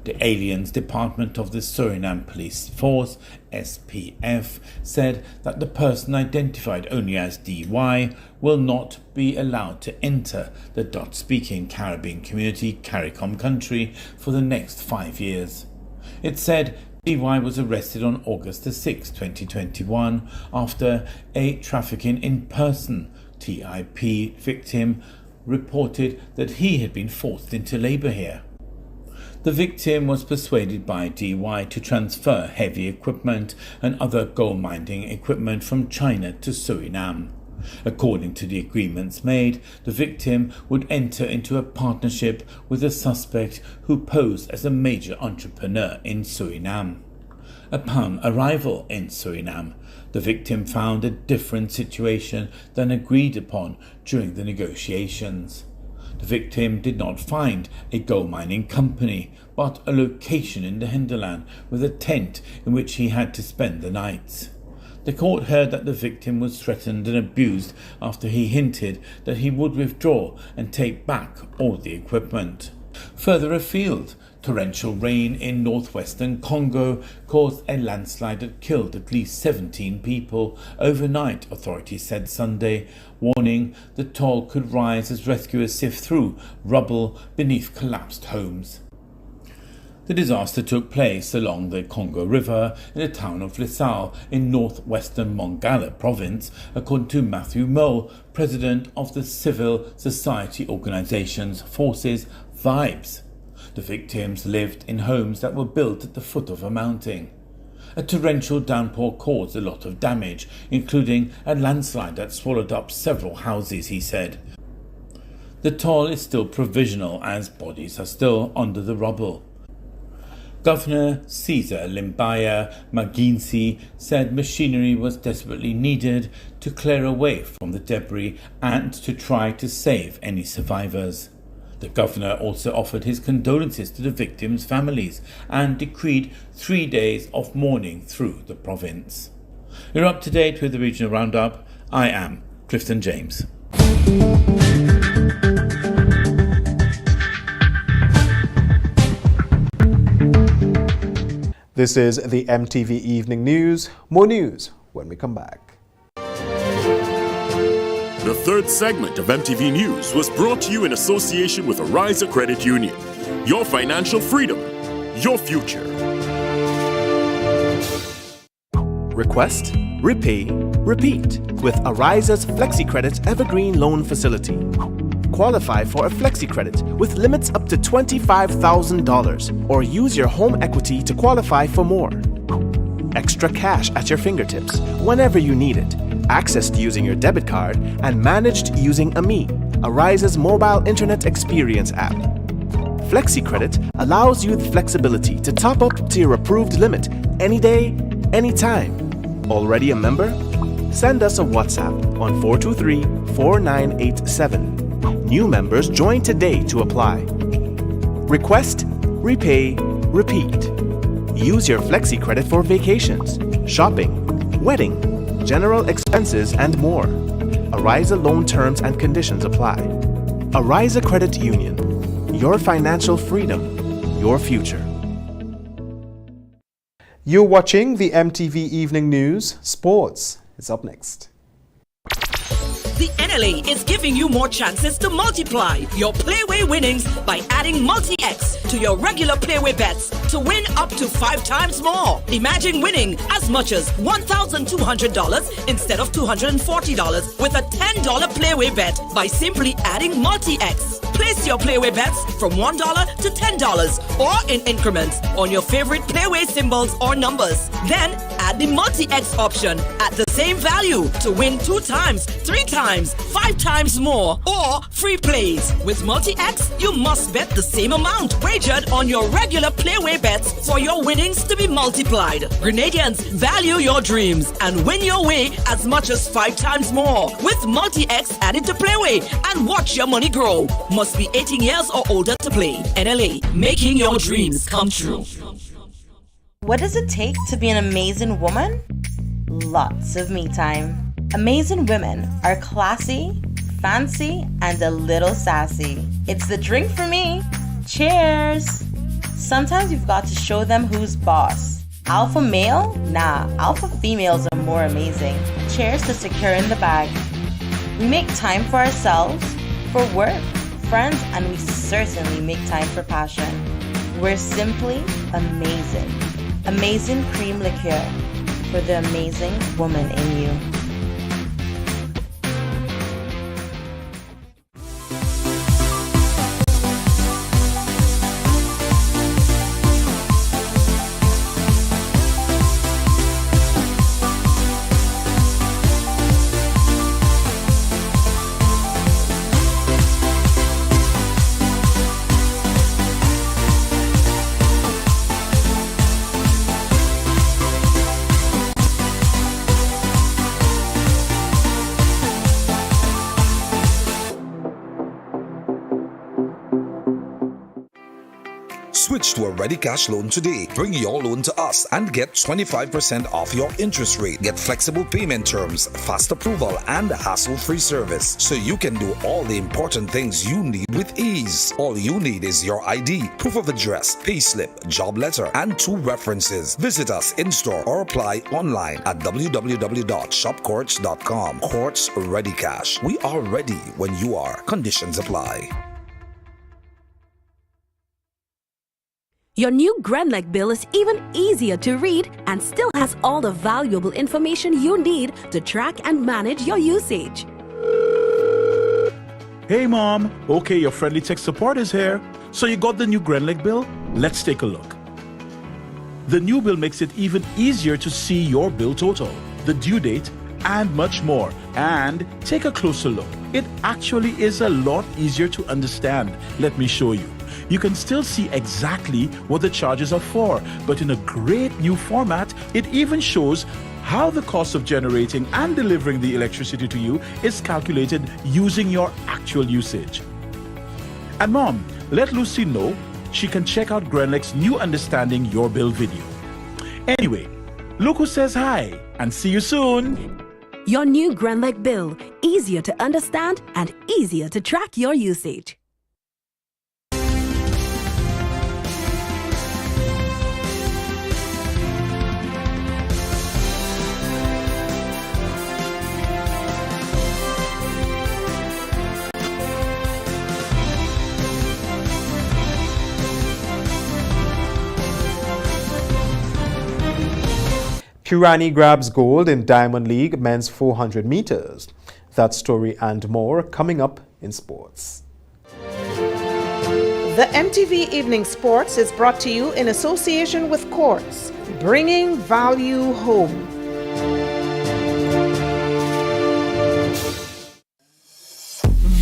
The Aliens Department of the Suriname Police Force, SPF, said that the person, identified only as DY, will not be allowed to enter the Dutch-speaking Caribbean community CARICOM country for the next 5 years. It said DY was arrested on August 6, 2021, after a trafficking in person TIP victim reported that he had been forced into labour here. The victim was persuaded by DY to transfer heavy equipment and other gold mining equipment from China to Suriname. According to the agreements made, the victim would enter into a partnership with a suspect who posed as a major entrepreneur in Suriname. Upon arrival in Suriname, the victim found a different situation than agreed upon during the negotiations. The victim did not find a gold mining company, but a location in the hinterland with a tent in which he had to spend the nights. The court heard that the victim was threatened and abused after he hinted that he would withdraw and take back all the equipment. Further afield, torrential rain in northwestern Congo caused a landslide that killed at least 17 people overnight, authorities said Sunday, warning the toll could rise as rescuers sift through rubble beneath collapsed homes. The disaster took place along the Congo River in the town of Lissau in northwestern Mongala province, according to Matthew Mole, president of the civil society organization's Forces Vibes. The victims lived in homes that were built at the foot of a mountain. A torrential downpour caused a lot of damage, including a landslide that swallowed up several houses, he said. The toll is still provisional as bodies are still under the rubble. Governor Caesar Limbaya Maginsi said machinery was desperately needed to clear away from the debris and to try to save any survivors. The governor also offered his condolences to the victims' families and decreed 3 days of mourning through the province. You're up to date with the Regional Roundup. I am Clifton James. This is the MTV Evening News. More news when we come back. The third segment of MTV News was brought to you in association with Arise Credit Union. Your financial freedom, your future. Request, repay, repeat with Ariza's FlexiCredit Evergreen Loan Facility. Qualify for a FlexiCredit with limits up to $25,000 or use your home equity to qualify for more. Extra cash at your fingertips whenever you need it. Access to using your debit card and managed using AMI, Ariza's mobile internet experience app. FlexiCredit allows you the flexibility to top up to your approved limit any day, anytime. Already a member? Send us a WhatsApp on 423-4987. New members join today to apply. Request, repay, repeat. Use your FlexiCredit for vacations, shopping, wedding, general expenses, and more. Ariza loan terms and conditions apply. Ariza Credit Union. Your financial freedom, your future. You're watching the MTV Evening News. Sports is up next. The NLA is giving you more chances to multiply your Playway winnings by adding Multi-X to your regular Playway bets to win up to 5 times more. Imagine winning as much as $1,200 instead of $240 with a $10 Playway bet by simply adding Multi-X. Place your Playway bets from $1 to $10 or in increments on your favorite Playway symbols or numbers. Then add the Multi-X option at the same value to win 2 times, 3 times, 5 times more, or free plays. With Multi-X, you must bet the same amount wagered on your regular Playway bets for your winnings to be multiplied. Grenadians, value your dreams and win your way as much as 5 times more with Multi-X added to Playway and watch your money grow. Must be 18 years or older to play. NLA, making your dreams come true. What does it take to be an amazing woman? Lots of me time. Amazing women are classy, fancy, and a little sassy. It's the drink for me. Cheers! Sometimes you've got to show them who's boss. Alpha male? Nah, alpha females are more amazing. Cheers to securing the bag. We make time for ourselves, for work, friends, and we certainly make time for passion. We're simply amazing. Amazing cream liqueur for the amazing woman in you. Switch to a Ready Cash loan today. Bring your loan to us and get 25% off your interest rate. Get flexible payment terms, fast approval, and hassle-free service, so you can do all the important things you need with ease. All you need is your ID, proof of address, payslip, job letter, and 2 references. Visit us in-store or apply online at www.shopcourts.com. Courts Ready Cash. We are ready when you are. Conditions apply. Your new Grenlec bill is even easier to read and still has all the valuable information you need to track and manage your usage. Hey Mom, okay, your friendly tech support is here. So you got the new Grenlec bill? Let's take a look. The new bill makes it even easier to see your bill total, the due date, and much more. And take a closer look. It actually is a lot easier to understand. Let me show you. You can still see exactly what the charges are for, but in a great new format. It even shows how the cost of generating and delivering the electricity to you is calculated using your actual usage. And Mom, let Lucy know she can check out Grenlec's new Understanding Your Bill video. Anyway, look who says hi, and see you soon. Your new Grenlec bill, easier to understand and easier to track your usage. Kirani grabs gold in Diamond League men's 400 meters. That story and more coming up in sports. The MTV Evening Sports is brought to you in association with Courts, bringing value home.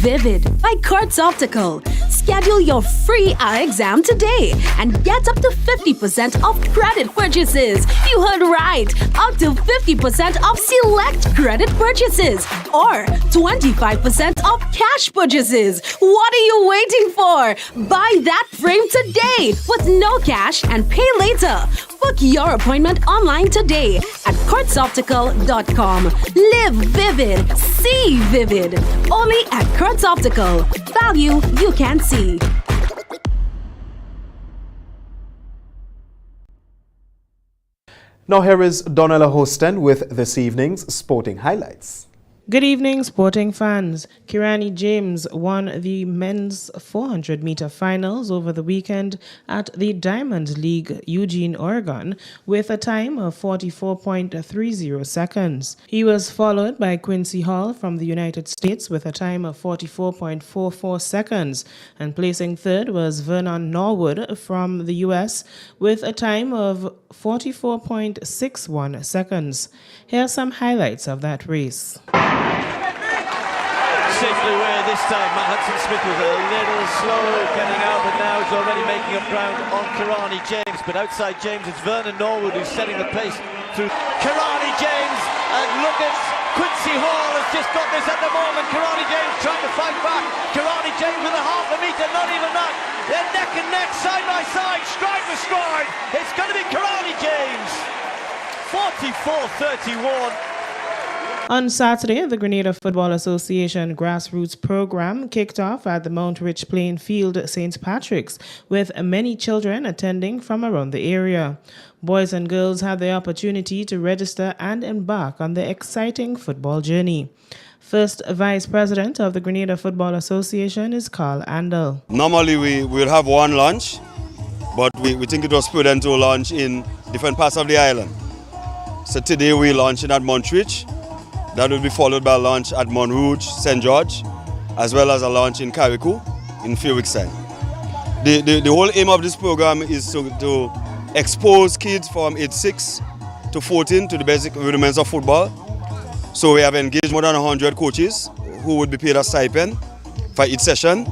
Vivid by Courts Optical. Schedule your free eye exam today and get up to 50% off credit purchases. You heard right, up to 50% off select credit purchases or 25% off cash purchases. What are you waiting for? Buy that frame today with no cash and pay later. Book your appointment online today at courtsoptical.com. Live vivid, see vivid. Only at Courts Optical. Value you can see. Now here is Donella Hosten with this evening's sporting highlights. Good evening, sporting fans. Kirani James won the men's 400-meter finals over the weekend at the Diamond League, Eugene, Oregon, with a time of 44.30 seconds. He was followed by Quincy Hall from the United States with a time of 44.44 seconds, and placing third was Vernon Norwood from the U.S. with a time of 44.61 seconds. Here are some highlights of that race. Safely where this time Matt Hudson-Smith was a little slow getting out, but now he's already making up ground on Kirani James. But outside James, it's Vernon Norwood who's setting the pace through Kirani James. And look at Quincy Hall has just got this at the moment. Kirani James trying to fight back. Kirani James with a half a metre, not even that. They're neck and neck, side by side, stride for stride. It's going to be Kirani James. 44.31. On Saturday, the Grenada Football Association grassroots program kicked off at the Mount Rich Plain Field St. Patrick's, with many children attending from around the area. Boys and girls had the opportunity to register and embark on the exciting football journey. First Vice President of the Grenada Football Association is Carl Andel. Normally we will have one lunch, but we think it was prudent to launch in different parts of the island. So today we launching at Mount Rich. That will be followed by a launch at Mount Rouge, St. George, as well as a launch in Carriacou in a few weeks' time. The whole aim of this program is to expose kids from age 6 to 14 to the basic rudiments of football. So we have engaged more than 100 coaches who would be paid a stipend for each session.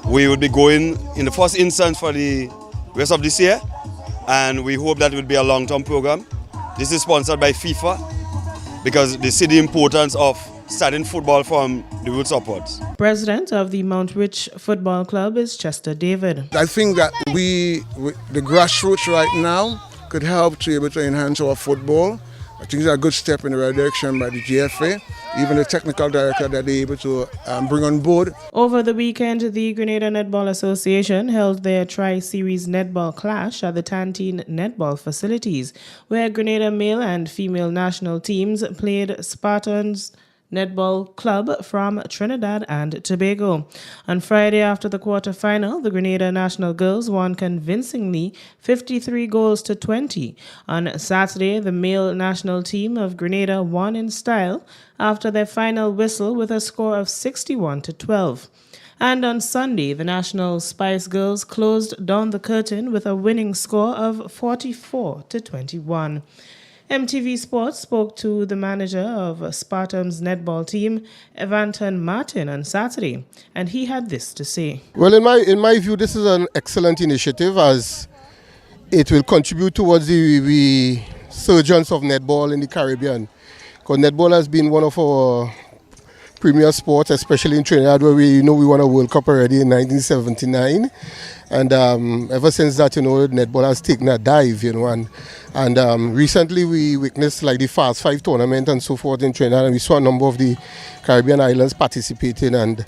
We will be going in the first instance for the rest of this year, and we hope that it will be a long-term program. This is sponsored by FIFA, because they see the importance of starting football from the roots upwards. President of the Mount Rich Football Club is Chester David. I think that the grassroots right now could help to be able to enhance our football. I think it's a good step in the right direction by the GFA, even the technical director that they're able to bring on board. Over the weekend, the Grenada Netball Association held their Tri-Series Netball Clash at the Tantine Netball facilities, where Grenada male and female national teams played Spartans Netball Club from Trinidad and Tobago. On Friday, after the quarter-final, the Grenada national girls won convincingly 53 goals to 20. On Saturday, the male national team of Grenada won in style after their final whistle with a score of 61 to 12. And on Sunday, the National Spice Girls closed down the curtain with a winning score of 44 to 21. MTV Sports spoke to the manager of Spartam's netball team, Evanton Martin, on Saturday, and he had this to say. Well, in my view, this is an excellent initiative, as it will contribute towards the resurgence of netball in the Caribbean. Because netball has been one of our premier sports, especially in Trinidad, where we won a World Cup already in 1979. And ever since that, netball has taken a dive, and recently we witnessed like the Fast Five tournament and so forth in Trinidad, and we saw a number of the Caribbean islands participating, and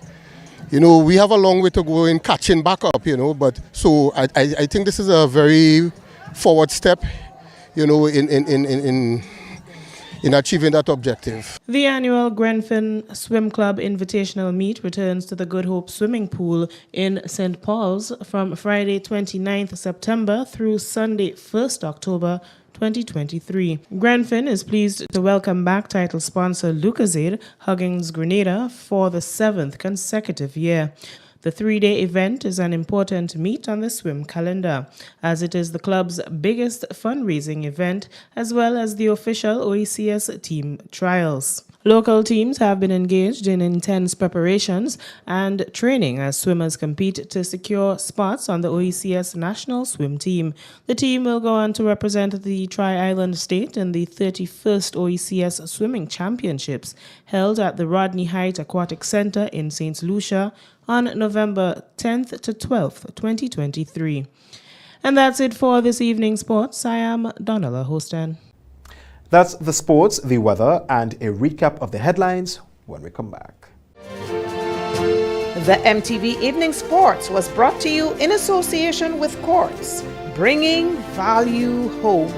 we have a long way to go in catching back up, but so I think this is a very forward step, in achieving that objective. The annual Grenfin Swim Club Invitational Meet returns to the Good Hope Swimming Pool in St. Paul's from Friday 29th September through Sunday 1st October 2023. Grenfin is pleased to welcome back title sponsor Lucozade Huggins Grenada for the 7th consecutive year. The 3-day event is an important meet on the swim calendar, as it is the club's biggest fundraising event, as well as the official OECS team trials. Local teams have been engaged in intense preparations and training as swimmers compete to secure spots on the OECS national swim team. The team will go on to represent the Tri-Island state in the 31st OECS Swimming Championships, held at the Rodney Height Aquatic Center in St. Lucia on November 10th to 12th, 2023. And that's it for this evening's sports. I am Donella Hostan. That's the sports, the weather, and a recap of the headlines when we come back. The MTV Evening Sports was brought to you in association with Quartz, bringing value home.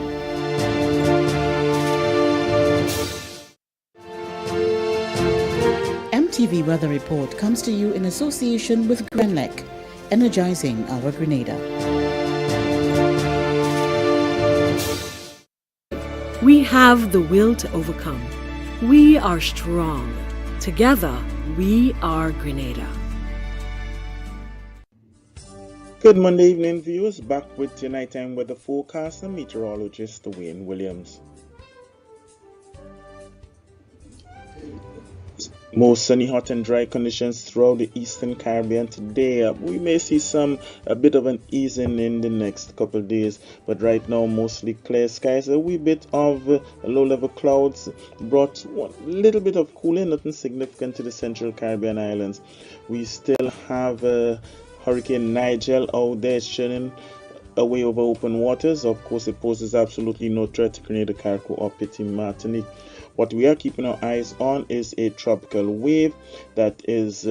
MTV Weather Report comes to you in association with Grenlec, energizing our Grenada. We have the will to overcome. We are strong. Together, we are Grenada. Good Monday evening, viewers. Back with your nighttime weather forecast and meteorologist Wayne Williams. Most sunny, hot and dry conditions throughout the Eastern Caribbean today. We may see a bit of an easing in the next couple of days, but right now mostly clear skies. A wee bit of low-level clouds brought a little bit of cooling, nothing significant to the Central Caribbean islands. We still have Hurricane Nigel out there, showing away over open waters. Of course, it poses absolutely no threat to Grenada, Carriacou, or Petit Martinique. What we are keeping our eyes on is a tropical wave that is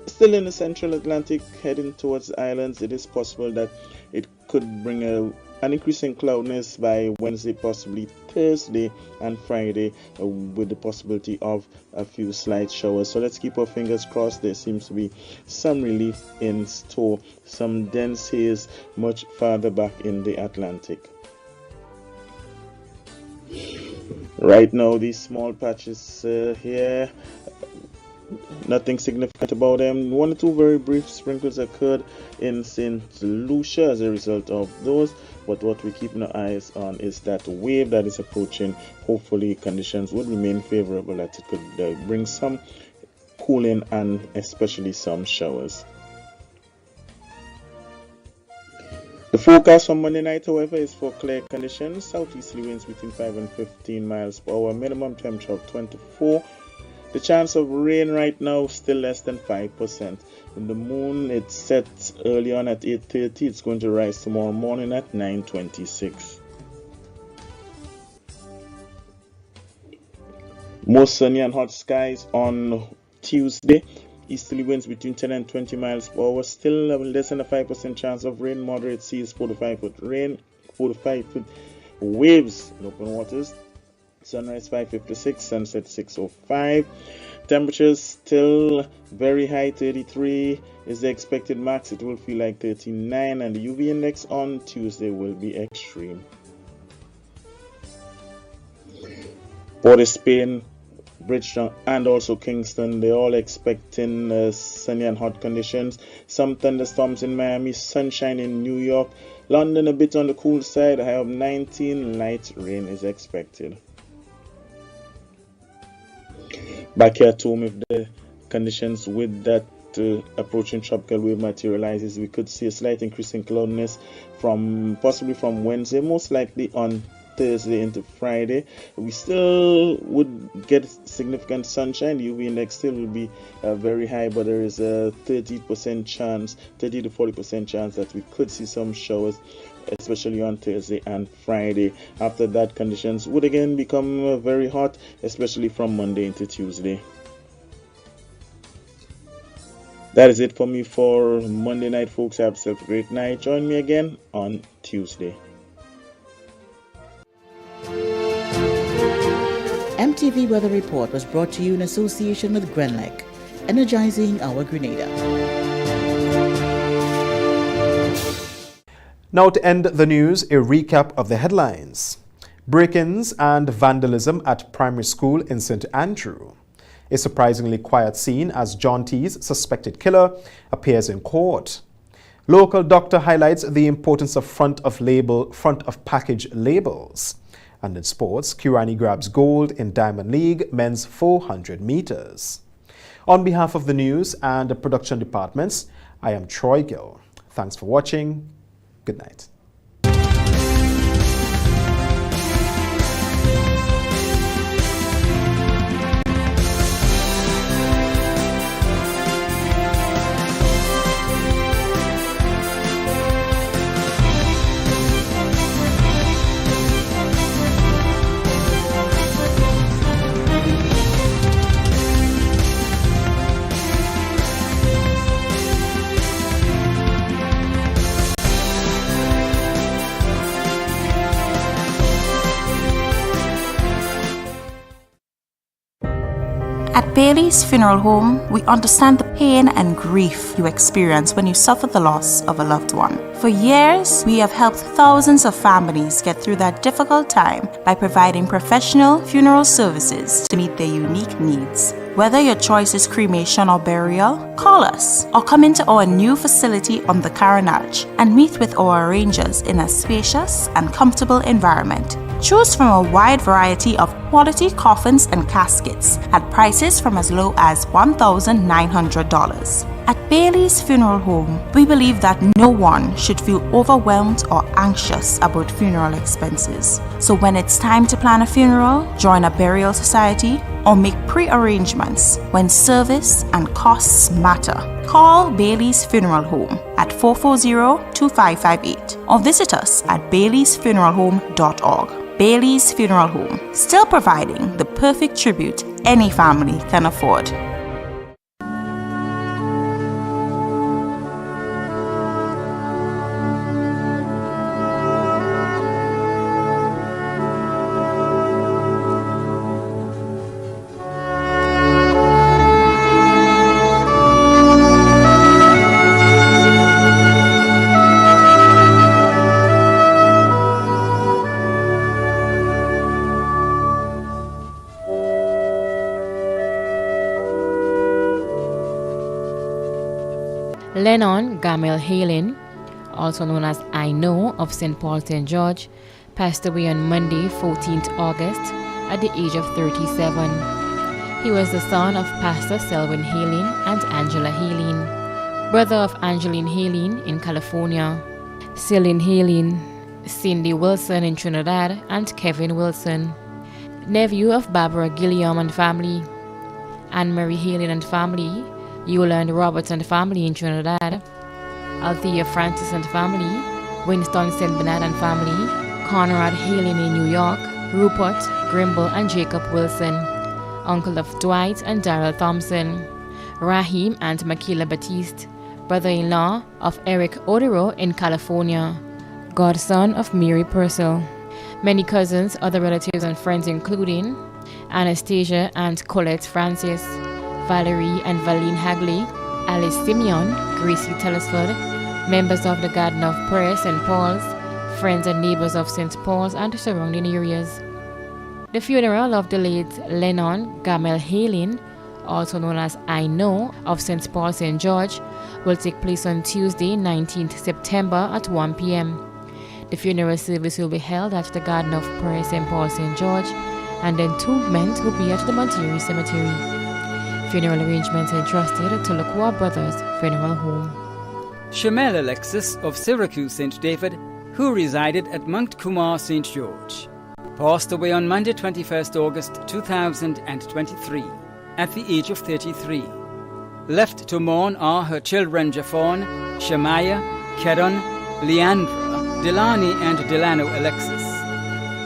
still in the central Atlantic heading towards the islands. It is possible that it could bring an increase in cloudiness by Wednesday, possibly Thursday and Friday, with the possibility of a few slight showers. So let's keep our fingers crossed. There seems to be some relief in store, some dense haze much farther back in the Atlantic. Right now, these small patches here, nothing significant about them. 1 or 2 very brief sprinkles occurred in St. Lucia as a result of those. But what we're keeping our eyes on is that wave that is approaching. Hopefully conditions would remain favorable, that it could bring some cooling and especially some showers. The forecast for Monday night, however, is for clear conditions. Southeasterly winds between 5 and 15 miles per hour. Minimum temperature of 24. The chance of rain right now still less than 5%. When the moon, it sets early on at 8:30. It's going to rise tomorrow morning at 9:26. Most sunny and hot skies on Tuesday. Easterly winds between 10 and 20 miles per hour. Still less than a 5% chance of rain. Moderate seas, 4 to 5 foot rain, 4 to 5 foot waves in open waters. Sunrise 5:56, sunset 6:05. Temperatures still very high, 33 is the expected max. It will feel like 39, and the UV index on Tuesday will be extreme. Port of Spain, Bridgetown, and also Kingston, they're all expecting sunny and hot conditions. Some thunderstorms in Miami, sunshine in New York. London a bit on the cool side, a high of 19, light rain is expected. Back here at home, if the conditions with that approaching tropical wave materializes, we could see a slight increase in cloudiness possibly from Wednesday, most likely on Thursday into Friday. We still would get significant sunshine. The UV index still will be very high, but there is a 30 to 40% chance that we could see some showers, especially on Thursday and Friday. After that, conditions would again become very hot, especially from Monday into Tuesday. That is it for me for Monday night, folks. Have yourself a great night. Join me again on Tuesday. MTV Weather Report was brought to you in association with Grenlec, energizing our Grenada. Now to end the news, a recap of the headlines. Break-ins and vandalism at primary school in St. Andrew. A surprisingly quiet scene as John T's suspected killer appears in court. Local doctor highlights the importance of front of package labels. And in sports, Kirani grabs gold in Diamond League men's 400 meters. On behalf of the news and the production departments, I am Troy Gill. Thanks for watching. Good night. At Bailey's Funeral Home, we understand the pain and grief you experience when you suffer the loss of a loved one. For years, we have helped thousands of families get through that difficult time by providing professional funeral services to meet their unique needs. Whether your choice is cremation or burial, call us or come into our new facility on the Caranach and meet with our arrangers in a spacious and comfortable environment. Choose from a wide variety of quality coffins and caskets at prices from as low as $1,900. At Bailey's Funeral Home, we believe that no one should feel overwhelmed or anxious about funeral expenses. So when it's time to plan a funeral, join a burial society, or make pre-arrangements when service and costs matter. Call Bailey's Funeral Home at 440-2558 or visit us at baileysfuneralhome.org. Bailey's Funeral Home, still providing the perfect tribute any family can afford. Lennon Gamel Halen, also known as I Know of St. Paul St. George, passed away on Monday, 14th August, at the age of 37. He was the son of Pastor Selwyn Halen and Angela Halen, brother of Angeline Halen in California, Celine Halen, Cindy Wilson in Trinidad, and Kevin Wilson, nephew of Barbara Gilliam and family, Anne-Marie Halen and family, Yolande Roberts and family in Trinidad, Althea Francis and family, Winston St. Bernard and family, Conrad Halen in New York, Rupert, Grimble and Jacob Wilson, uncle of Dwight and Darrell Thompson, Raheem and Michaela Batiste, brother-in-law of Eric Odero in California, godson of Mary Purcell. Many cousins, other relatives and friends including Anastasia and Colette Francis, Valerie and Valine Hagley, Alice Simeon, Gracie Telesford, members of the Garden of Prayer, St. Paul's, friends and neighbors of St. Paul's and surrounding areas. The funeral of the late Lennon Gamel Halen, also known as I Know of St. Paul St. George, will take place on Tuesday, 19th September at 1 p.m. The funeral service will be held at the Garden of Prayer, St. Paul St. George, and the entombment will be at the Monterey Cemetery. Funeral arrangements entrusted to Lacroix Brothers Funeral Home. Shamel Alexis of Syracuse St. David, who resided at Mount Kumar St. George, passed away on Monday 21st August 2023 at the age of 33. Left to mourn are her children Japhon, Shemaiah, Kedon, Leandra, Delani and Delano Alexis,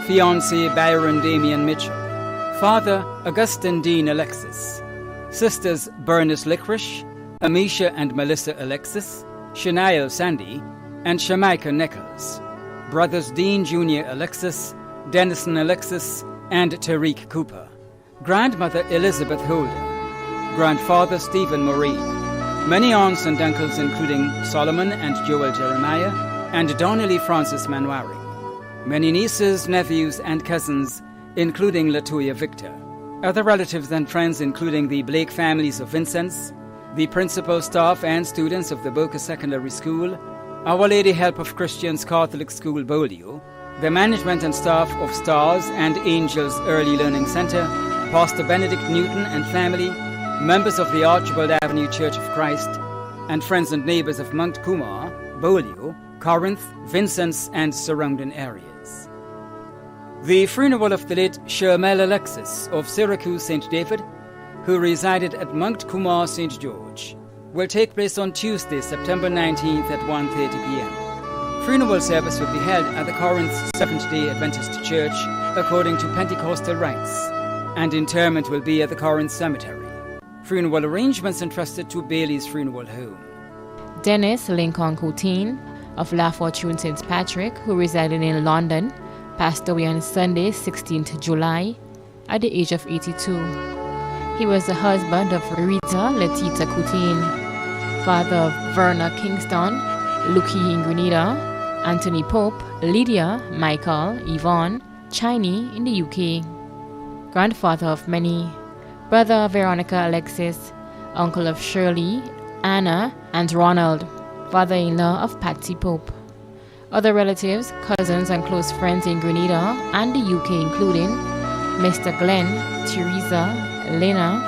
fiancé Byron Damian Mitchell, father Augustine Dean Alexis, sisters Bernice Licorice, Amisha and Melissa Alexis, Shania Sandy, and Shamika Nichols, brothers Dean Jr. Alexis, Dennison Alexis, and Tariq Cooper, grandmother Elizabeth Holder, grandfather Stephen Maureen, many aunts and uncles including Solomon and Joel Jeremiah, and Donnelly Francis Manwaring, many nieces, nephews, and cousins, including Latoya Victor, other relatives and friends including the Blake families of Vincennes, the principal, staff, and students of the Boca Secondary School, Our Lady Help of Christians Catholic School Bolio, the management and staff of Stars and Angels Early Learning Center, Pastor Benedict Newton and family, members of the Archibald Avenue Church of Christ, and friends and neighbors of Mount Kumar, Bolio, Corinth, Vincennes, and surrounding areas. The funeral of the late Shermel Alexis of Syracuse St. David, who resided at Mount Kumar St. George, will take place on Tuesday, September 19th at 1:30 p.m. Funeral service will be held at the Corinth Seventh-day Adventist Church according to Pentecostal rites, and interment will be at the Corinth Cemetery. Funeral arrangements entrusted to Bailey's Funeral Home. Dennis Lincoln Coutin of La Fortune St. Patrick, who resided in London, passed away on Sunday, 16th July, at the age of 82. He was the husband of Rita Letita Coutin, father of Verna Kingston, Lucky in Grenada, Anthony Pope, Lydia, Michael, Yvonne, Chiney in the UK, grandfather of many, brother of Veronica Alexis, uncle of Shirley, Anna, and Ronald, father-in-law of Patsy Pope. Other relatives, cousins, and close friends in Grenada and the UK including Mr. Glenn, Teresa, Lena,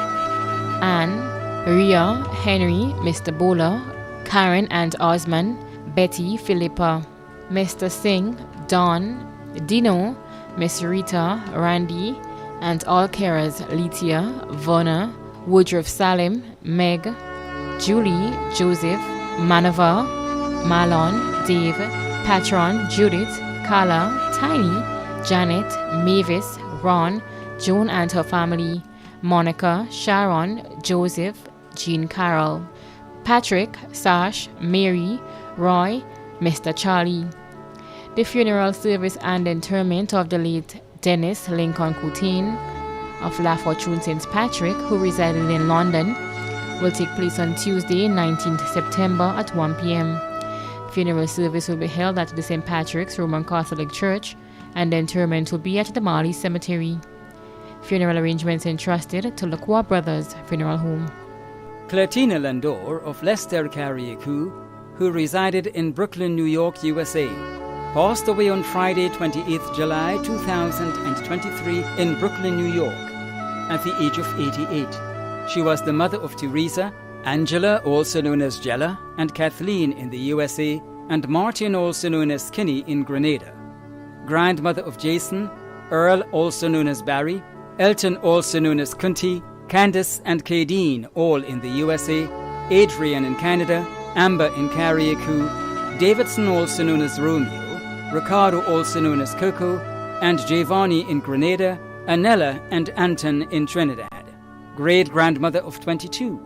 Anne, Ria, Henry, Mr. Bowler, Karen and Osman, Betty, Philippa, Mr. Singh, Don, Dino, Miss Rita, Randy, and all carers Letia, Verna, Woodruff Salim, Meg, Julie, Joseph, Manaval, Marlon, Dave, Patron, Judith, Carla, Tiny, Janet, Mavis, Ron, Joan and her family, Monica, Sharon, Joseph, Jean Carroll, Patrick, Sash, Mary, Roy, Mr. Charlie. The funeral service and interment of the late Dennis Lincoln Coutain of La Fortune St. Patrick, who resided in London, will take place on Tuesday, 19th September at 1 p.m. Funeral service will be held at the St. Patrick's Roman Catholic Church, and the interment will be at the Marley Cemetery. Funeral arrangements entrusted to Lacroix Brothers Funeral Home. Clertina Landor of Leicester Carriacou, who resided in Brooklyn, New York, USA, passed away on Friday, 28th July 2023 in Brooklyn, New York, at the age of 88. She was the mother of Teresa, Angela, also known as Jella, and Kathleen in the USA, and Martin, also known as Kinney, in Grenada. Grandmother of Jason, Earl, also known as Barry, Elton, also known as Kunti, Candace and Kadeen, all in the USA, Adrian in Canada, Amber in Carriacou, Davidson, also known as Romeo, Ricardo, also known as Coco, and Giovanni in Grenada, Anella and Anton in Trinidad. Great-grandmother of 22,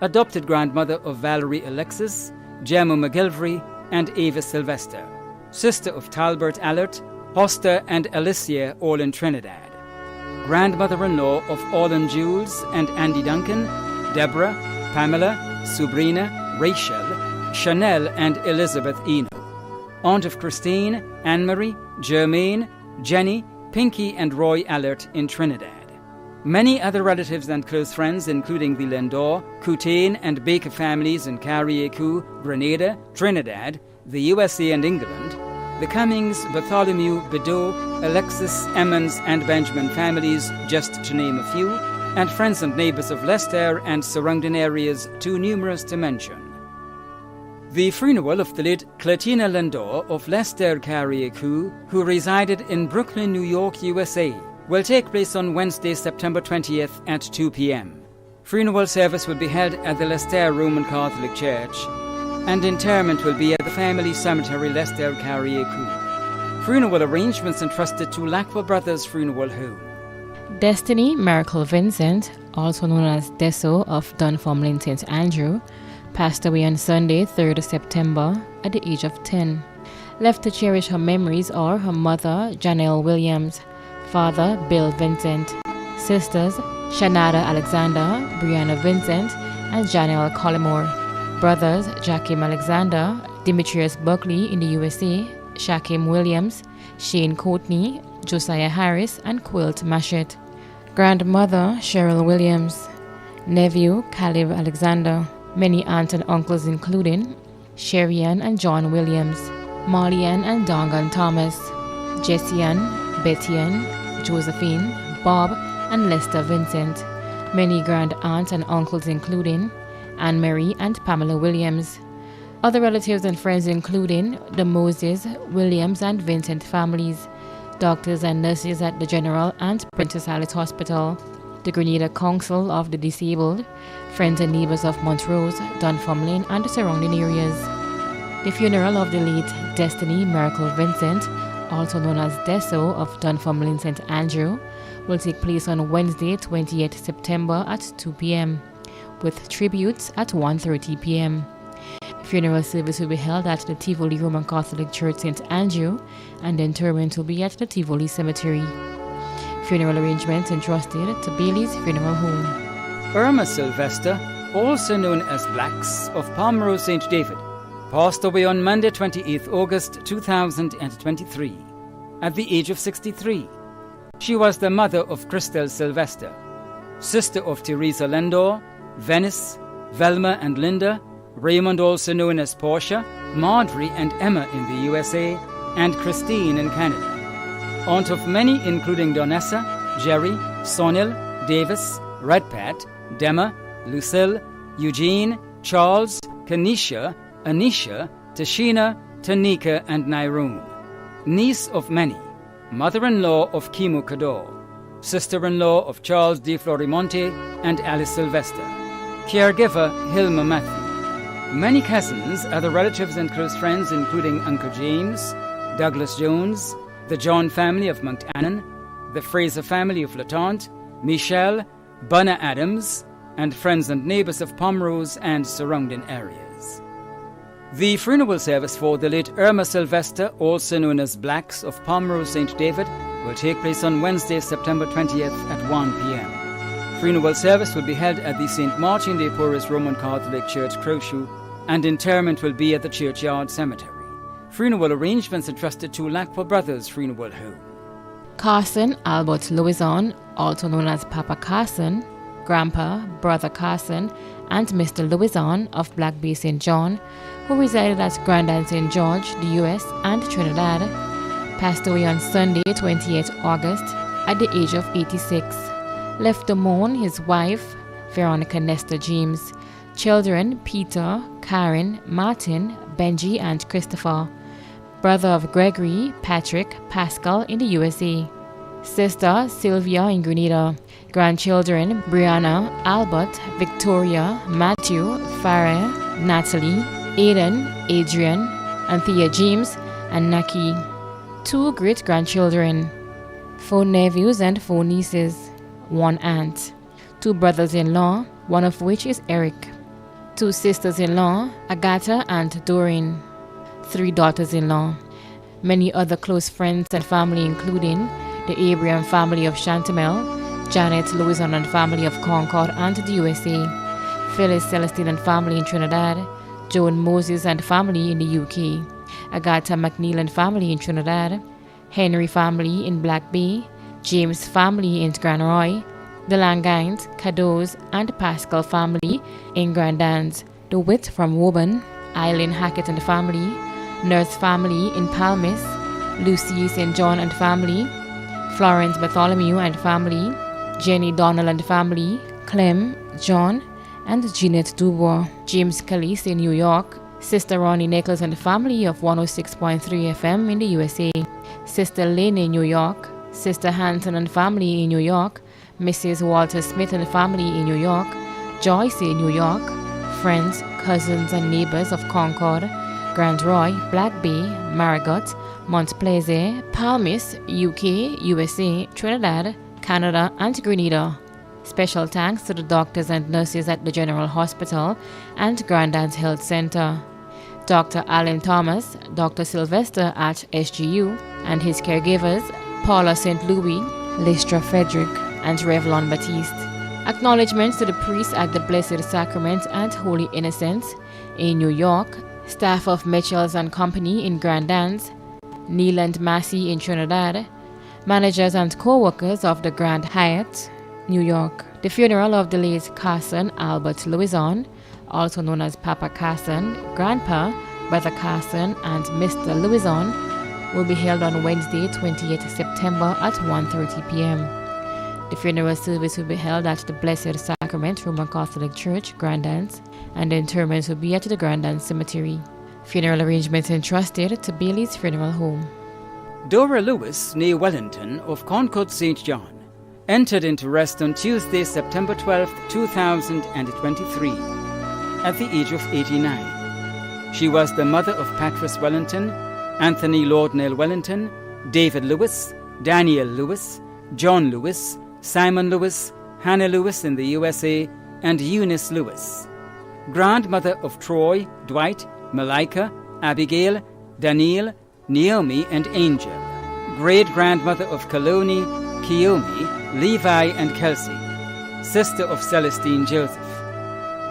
adopted grandmother of Valerie Alexis, Gemma McGilvery, and Ava Sylvester, sister of Talbert Allert, Hoster and Alicia, all in Trinidad. Grandmother-in-law of Orlin Jules and Andy Duncan, Deborah, Pamela, Sabrina, Rachel, Chanel, and Elizabeth Eno. Aunt of Christine, Anne-Marie, Germaine, Jenny, Pinky, and Roy Allert in Trinidad. Many other relatives and close friends, including the Landor, Coutain, and Baker families in Carriacou, Grenada, Trinidad, the USA, and England, the Cummings, Bartholomew, Bedeau, Alexis, Emmons, and Benjamin families, just to name a few, and friends and neighbors of Leicester and surrounding areas too numerous to mention. The funeral of the late Clertina Landor of Leicester Carriacou, who resided in Brooklyn, New York, USA, will take place on Wednesday, September 20th at 2 p.m. Funeral service will be held at the Leicester Roman Catholic Church, and interment will be at the family cemetery, Leicester Carriacou. Funeral arrangements entrusted to Lacquer Brothers Funeral Home. Destiny Miracle Vincent, also known as Deso of Dunfermline St. Andrew, passed away on Sunday, 3rd September, at the age of 10. Left to cherish her memories are her mother, Janelle Williams, father, Bill Vincent, sisters, Shanada Alexander, Brianna Vincent, and Janelle Collymore, brothers, Jakim Alexander, Demetrius Buckley in the USA, Shakim Williams, Shane Courtney, Josiah Harris, and Quilt Mashett, grandmother, Cheryl Williams, nephew, Caleb Alexander, many aunts and uncles including Sherrian and John Williams, Marlian and Dongan Thomas, Jessian, Bettian, Josephine, Bob, and Lester Vincent, many grand aunts and uncles including Anne-Marie and Pamela Williams, other relatives and friends including the Moses, Williams, and Vincent families, doctors and nurses at the General and Princess Alice Hospital, the Grenada Council of the Disabled, friends and neighbors of Montrose, Dunfermline, and the surrounding areas. The funeral of the late Destiny Miracle Vincent, also known as Deso of Dunfermline St. Andrew, will take place on Wednesday, 28th September at 2 p.m., with tributes at 1:30 p.m. Funeral service will be held at the Tivoli Roman Catholic Church St. Andrew, and the interment will be at the Tivoli Cemetery. Funeral arrangements entrusted to Bailey's Funeral Home. Irma Sylvester, also known as Blacks of Palmrose St. David, passed away on Monday, 28th August 2023, at the age of 63. She was the mother of Christel Sylvester, sister of Teresa Landor, Venice, Velma and Linda, Raymond, also known as Portia, Marjorie and Emma in the USA, and Christine in Canada. Aunt of many including Donessa, Jerry, Sonil, Davis, Redpat, Demma, Lucille, Eugene, Charles, Kanisha, Anisha, Tashina, Tanika, and Nyrone. Niece of many, mother-in-law of Kimo Kador, sister-in-law of Charles de Florimonte and Alice Sylvester. Caregiver Hilma Matthew. Many cousins, other relatives and close friends including Uncle James, Douglas Jones, the John family of Mount Annan, the Fraser family of Lataunt, Michelle, Bunna Adams, and friends and neighbours of Pomrose and surrounding areas. The funeral service for the late Irma Sylvester, also known as Blacks of Pomrose St. David, will take place on Wednesday, September 20th at 1 p.m. Funeral service will be held at the St. Martin de Porres Roman Catholic Church, Crowshoe, and interment will be at the Churchyard Cemetery. Funeral arrangements entrusted to Lackwell Brothers Funeral Home. Carson Albert Louison, also known as Papa Carson, Grandpa, Brother Carson, and Mr. Louison of Black Bay St. John, who resided at Grandad St. George, the U.S. and Trinidad, passed away on Sunday, 28 August, at the age of 86. Left to mourn his wife, Veronica Nestor James, children Peter, Karen, Martin, Benji, and Christopher, brother of Gregory, Patrick, Pascal in the USA, sister Sylvia in Grenada, grandchildren Brianna, Albert, Victoria, Matthew, Farah, Natalie, Aiden, Adrian, Anthea James, and Naki. 2 great-grandchildren, 4 nephews and 4 nieces, 1 aunt, 2 brothers-in-law, one of which is Eric, 2 sisters-in-law, Agatha and Doreen, 3 daughters-in-law, many other close friends and family including the Abraham family of Chantamel, Janet Louison and family of Concord and the USA, Phyllis Celestine and family in Trinidad, Joan Moses and family in the UK, Agatha McNeil and family in Trinidad, Henry family in Black Bay, James family in Grand Roy, the Langines, Cadeaux, and Pascal family in Grandans, the Witt from Woburn, Eileen Hackett and family, Nurse family in Palmis, Lucy St. John and family, Florence Bartholomew and family, Jenny Donnell and family, Clem, John, and Jeanette Dubois, James Calise in New York, Sister Ronnie Nichols and family of 106.3 FM in the USA, Sister Lynn in New York, Sister Hanson and family in New York, Mrs. Walter Smith and family in New York, Joyce in New York, friends, cousins and neighbors of Concord, Grand Roy, Black Bay, Marigot, Mont Plaisir, Palmis, UK, USA, Trinidad, Canada and Grenada. Special thanks to the doctors and nurses at the General Hospital and Grandad's Health Center, Dr. Alan Thomas, Dr. Sylvester at SGU, and his caregivers, Paula St. Louis, Lystra Frederick, and Revlon Baptiste. Acknowledgements to the priests at the Blessed Sacrament and Holy Innocents in New York, staff of Mitchells and Company in Grandans, Neil and Massey in Trinidad, managers and co-workers of the Grand Hyatt, New York. The funeral of the late Carson Albert Louison, also known as Papa Carson, Grandpa, Brother Carson, and Mr. Louison, will be held on Wednesday, 28 September at 1:30 p.m. The funeral service will be held at the Blessed Sacrament Roman Catholic Church, Grandans, and the interment will be at the Grandans Cemetery. Funeral arrangements entrusted to Bailey's Funeral Home. Dora Lewis, née Wellington, of Concord St. John, entered into rest on Tuesday, September 12, 2023, at the age of 89. She was the mother of Patrice Wellington, Anthony Lordnell Wellington, David Lewis, Daniel Lewis, John Lewis, Simon Lewis, Hannah Lewis in the USA, and Eunice Lewis. Grandmother of Troy, Dwight, Malika, Abigail, Daniel, Naomi, and Angel. Great-grandmother of Kaloni, Kiyomi, Levi, and Kelsey. Sister of Celestine Joseph.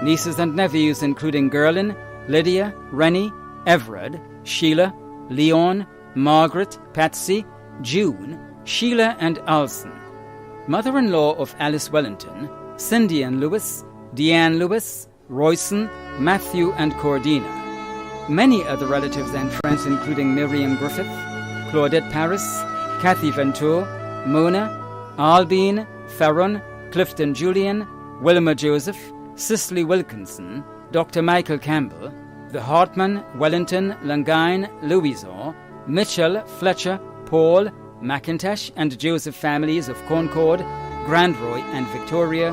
Nieces and nephews including Gerlin, Lydia, Rennie, Everard, Sheila, Leon, Margaret, Patsy, June, Sheila, and Alson. Mother-in-law of Alice Wellington, Cindy Ann Lewis, Deanne Lewis, Royson, Matthew, and Cordina. Many other relatives and friends including Miriam Griffith, Claudette Paris, Kathy Venture, Mona, Albine, Farron, Clifton Julian, Wilma Joseph, Cicely Wilkinson, Dr. Michael Campbell, the Hartman, Wellington, Langine, Louison, Mitchell, Fletcher, Paul, McIntosh and Joseph families of Concord, Grandroy and Victoria,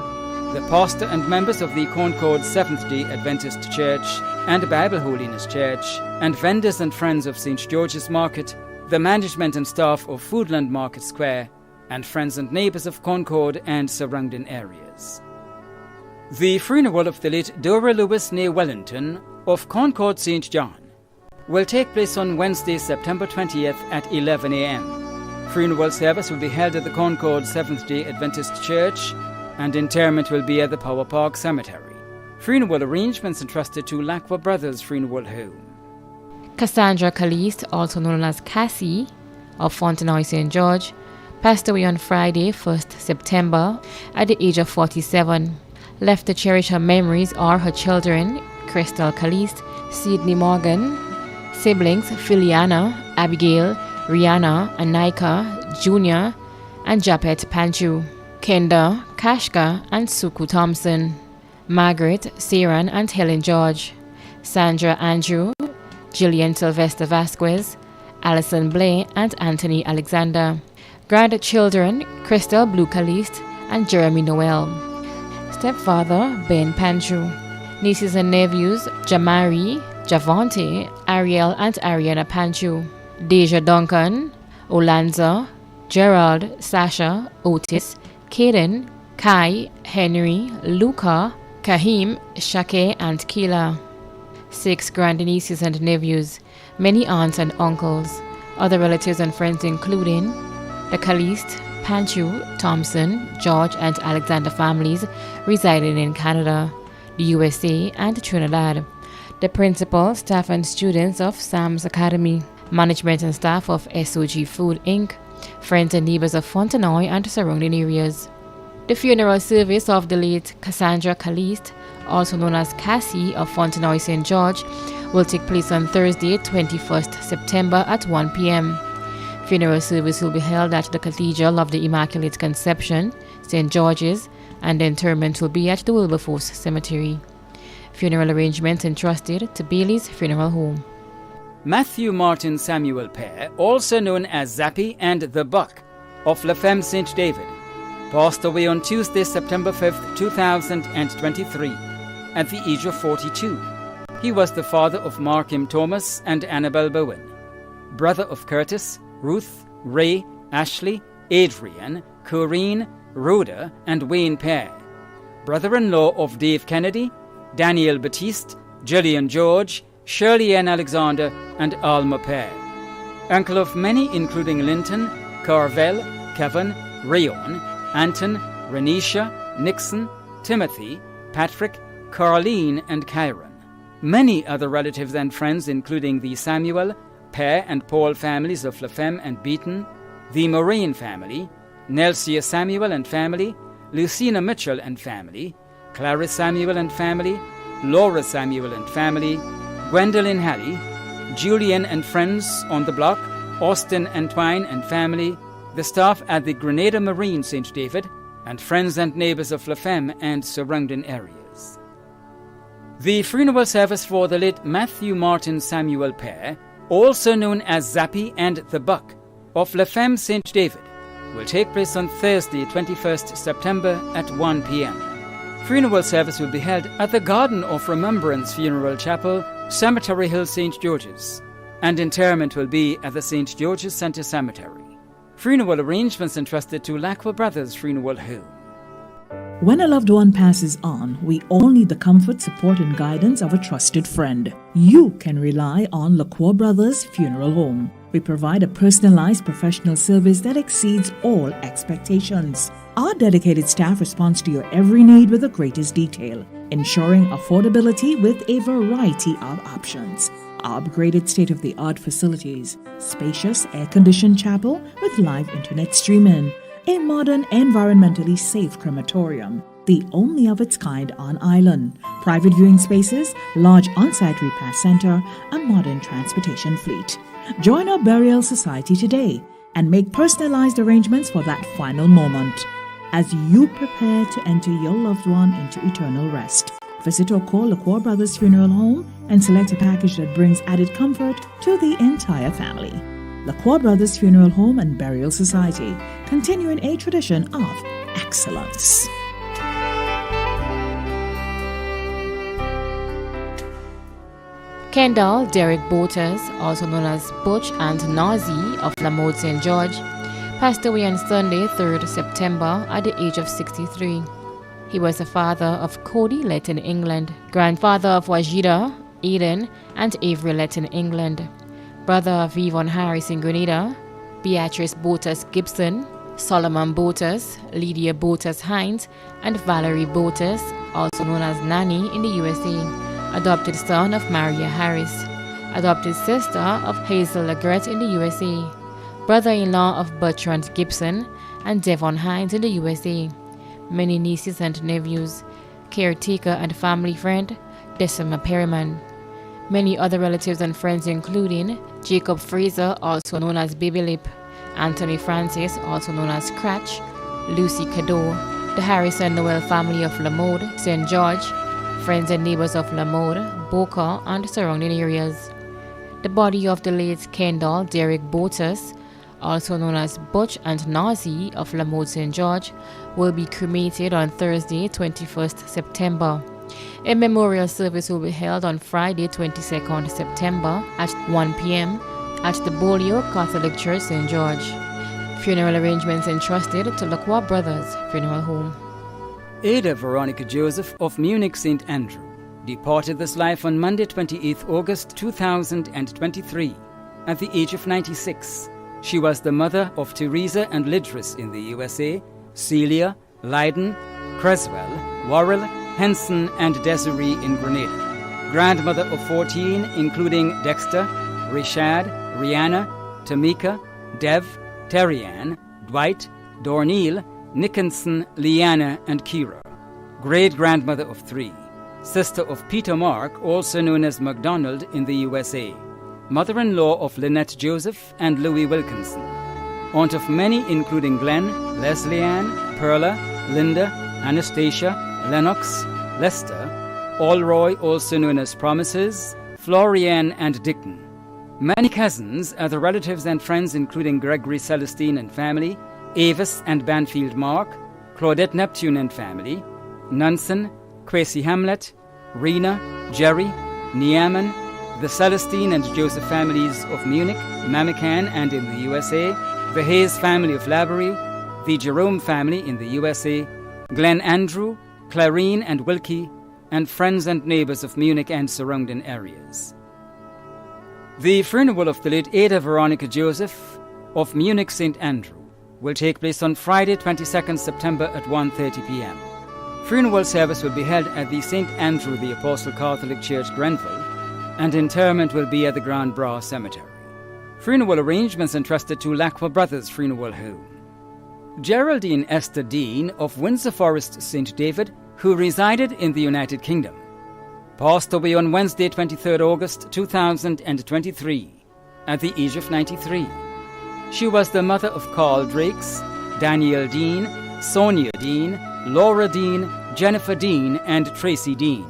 the pastor and members of the Concord Seventh-day Adventist Church and Bible Holiness Church, and vendors and friends of St. George's Market, the management and staff of Foodland Market Square, and friends and neighbours of Concord and surrounding areas. The funeral of the late Dora Lewis née Wellington of Concord St. John will take place on Wednesday, September 20th at 11 a.m. Funeral service will be held at the Concord Seventh-day Adventist Church, and interment will be at the Power Park Cemetery. Funeral arrangements entrusted to Lacqua Brothers Funeral Home. Cassandra Caliste, also known as Cassie, of Fontenoy St. George, passed away on Friday, 1st September, at the age of 47. Left to cherish her memories are her children, Crystal Caliste, Sydney Morgan, siblings Filiana, Abigail, Rihanna, Anika, Junior, and Japet Panchu, Kenda, Kashka, and Suku Thompson, Margaret, Saran, and Helen George, Sandra Andrew, Gillian Sylvester Vasquez, Alison Blay, and Anthony Alexander. Grandchildren, Crystal Blue Caliste and Jeremy Noel. Stepfather, Ben Panchu. Nieces and nephews, Jamari, Javante, Ariel, and Ariana Panchu. Deja Duncan, Olanza, Gerald, Sasha, Otis, Caden, Kai, Henry, Luca, Kahim, Shake, and Keela. 6 grandnieces and nephews, many aunts and uncles. Other relatives and friends including the Caliste, Panchu, Thompson, George, and Alexander families residing in Canada, the USA, and Trinidad. The principal, staff, and students of Sam's Academy, management and staff of SOG Food Inc., friends and neighbors of Fontenoy and surrounding areas. The funeral service of the late Cassandra Caliste, also known as Cassie of Fontenoy St. George, will take place on Thursday, 21st September at 1 p.m. Funeral service will be held at the Cathedral of the Immaculate Conception, St. George's, and the interment will be at the Wilberforce Cemetery. Funeral arrangements entrusted to Bailey's Funeral Home. Matthew Martin Samuel Pear, also known as Zappy and the Buck, of La Femme St. David, passed away on Tuesday, September 5th, 2023, at the age of 42. He was the father of Markham Thomas and Annabel Bowen, brother of Curtis, Ruth, Ray, Ashley, Adrian, Corinne, Rhoda, and Wayne Pear, brother-in-law of Dave Kennedy, Daniel Batiste, Gillian George, Shirley Ann Alexander, and Alma Pear. Uncle of many including Linton, Carvel, Kevin, Rayon, Anton, Renisha, Nixon, Timothy, Patrick, Carleen, and Kyron. Many other relatives and friends including the Samuel, Pear and Paul families of La Femme and Beaton, the Moraine family, Nelsia Samuel and family, Lucina Mitchell and family, Clarice Samuel and family, Laura Samuel and family, Gwendolyn Halley, Julian and friends on the block, Austin and Twine and family, the staff at the Grenada Marine St. David, and friends and neighbours of La Femme and surrounding areas. The funeral service for the late Matthew Martin Samuel Pear, also known as Zappy and the Buck, of La Femme St. David, will take place on Thursday, 21st September at 1 p.m. Funeral service will be held at the Garden of Remembrance Funeral Chapel, Cemetery Hill, St. George's, and interment will be at the St. George's Centre Cemetery. Funeral arrangements entrusted to Lacqua Brothers Funeral Home. When a loved one passes on, we all need the comfort, support, and guidance of a trusted friend. You can rely on Lacqua Brothers Funeral Home. We provide a personalized professional service that exceeds all expectations. Our dedicated staff responds to your every need with the greatest detail, ensuring affordability with a variety of options. Our upgraded state-of-the-art facilities, spacious air-conditioned chapel with live internet streaming, a modern, environmentally safe crematorium, the only of its kind on island, private viewing spaces, large on-site repast center, a modern transportation fleet. Join our burial society today and make personalized arrangements for that final moment. As you prepare to enter your loved one into eternal rest, visit or call Lacqua Brothers Funeral Home and select a package that brings added comfort to the entire family. Lacroix Brothers Funeral Home and Burial Society, continuing a tradition of excellence. Kendall Derek Botas, also known as Butch and Nazi of Lamode St. George, passed away on Sunday, 3rd September at the age of 63. He was the father of Cody Lett in England, grandfather of Wajida, Eden, and Avery Lett in England, brother of Yvonne Harris in Grenada, Beatrice Botas Gibson, Solomon Botas, Lydia Botas Hines, and Valerie Botas, also known as Nanny in the USA. Adopted son of Maria Harris, adopted sister of Hazel Legrette in the USA, brother-in-law of Bertrand Gibson and Devon Hines in the USA, many nieces and nephews, caretaker and family friend Decima Perryman, many other relatives and friends including Jacob Fraser, also known as Baby Lip, Anthony Francis, also known as Cratch, Lucy Cadeau, the Harrison Noel family of Lamode, St. George, friends and neighbors of Lamode, Boca, and surrounding areas. The body of the late Kendall Derek Botas, also known as Butch and Nazi of Lamode St. George, will be cremated on Thursday, 21st September. A memorial service will be held on Friday, 22nd September at 1 p.m. at the Bolio Catholic Church, St. George. Funeral arrangements entrusted to Lacroix Brothers Funeral Home. Ada Veronica Joseph of Munich St. Andrew departed this life on Monday 28 August 2023 at the age of 96. She was the mother of Teresa and Lidris in the USA, Celia, Leiden, Creswell, Worrell, Henson and Desiree in Grenada. Grandmother of 14 including Dexter, Rishad, Rihanna, Tamika, Dev, Terrianne, Dwight, Dorneel, Nickinson, Leanna, and Kira. Great-grandmother of 3. Sister of Peter Mark, also known as MacDonald in the USA. Mother-in-law of Lynette Joseph and Louis Wilkinson. Aunt of many including Glenn, Leslie Ann, Perla, Linda, Anastasia, Lennox, Lester, Allroy, also known as Promises, Florian, and Dickon. Many cousins, other relatives and friends including Gregory Celestine and family, Avis and Banfield Mark, Claudette Neptune and family, Nunson, Quasi Hamlet, Rena, Jerry, Niaman, the Celestine and Joseph families of Munich, Mamican and in the USA, the Hayes family of Laborie, the Jerome family in the USA, Glen Andrew, Clarine and Wilkie, and friends and neighbors of Munich and surrounding areas. The funeral of the late Ada Veronica Joseph of Munich St. Andrew will take place on Friday 22nd September at 1:30 p.m. Funeral service will be held at the St. Andrew the Apostle Catholic Church, Grenville, and interment will be at the Grand Bras Cemetery. Funeral arrangements entrusted to Lacroix Brothers Funeral Home. Geraldine Esther Dean of Windsor Forest, St. David, who resided in the United Kingdom, passed away on Wednesday 23rd August 2023 at the age of 93. She was the mother of Carl Drakes, Daniel Dean, Sonia Dean, Laura Dean, Jennifer Dean, and Tracy Dean,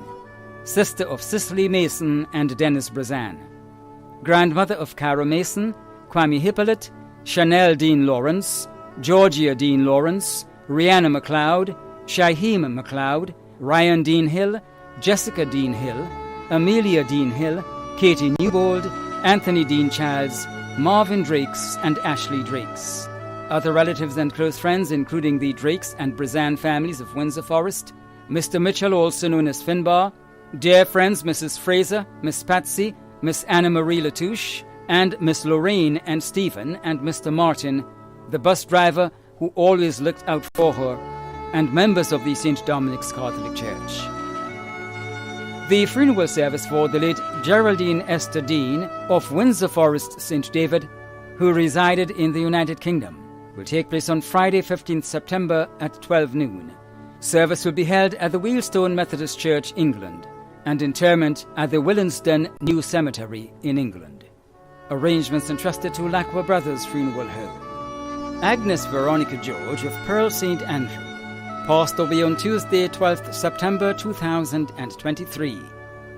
sister of Cicely Mason and Dennis Brazan, grandmother of Cara Mason, Kwame Hippolyte, Chanel Dean Lawrence, Georgia Dean Lawrence, Rihanna McLeod, Shaheem McLeod, Ryan Dean Hill, Jessica Dean Hill, Amelia Dean Hill, Katie Newbold, Anthony Dean Childs, Marvin Drakes, and Ashley Drakes. Other relatives and close friends including the Drakes and Brazan families of Windsor Forest, Mr. Mitchell, also known as Finbar, dear friends Mrs. Fraser, Miss Patsy, Miss Anna Marie Latouche, and Miss Lorraine and Stephen and Mr. Martin, the bus driver who always looked out for her, and members of the St. Dominic's Catholic Church. The funeral service for the late Geraldine Esther Dean of Windsor Forest, St. David, who resided in the United Kingdom, will take place on Friday, 15th September at 12 noon. Service will be held at the Wheelstone Methodist Church, England, and interment at the Willensden New Cemetery in England. Arrangements entrusted to Lacroix Brothers Funeral Home. Agnes Veronica George of Pearl St. Andrew passed away on Tuesday, 12th September 2023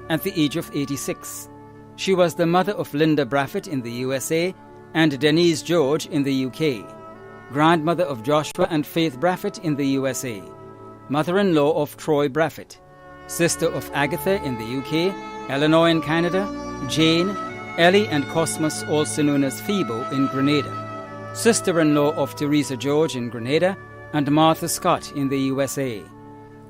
at the age of 86. She was the mother of Linda Braffett in the USA, and Denise George in the UK, grandmother of Joshua and Faith Braffett in the USA, mother-in-law of Troy Braffett, sister of Agatha in the UK, Eleanor in Canada, Jane, Ellie and Cosmos, also known as Phoebo, in Grenada, sister-in-law of Teresa George in Grenada, and Martha Scott in the USA,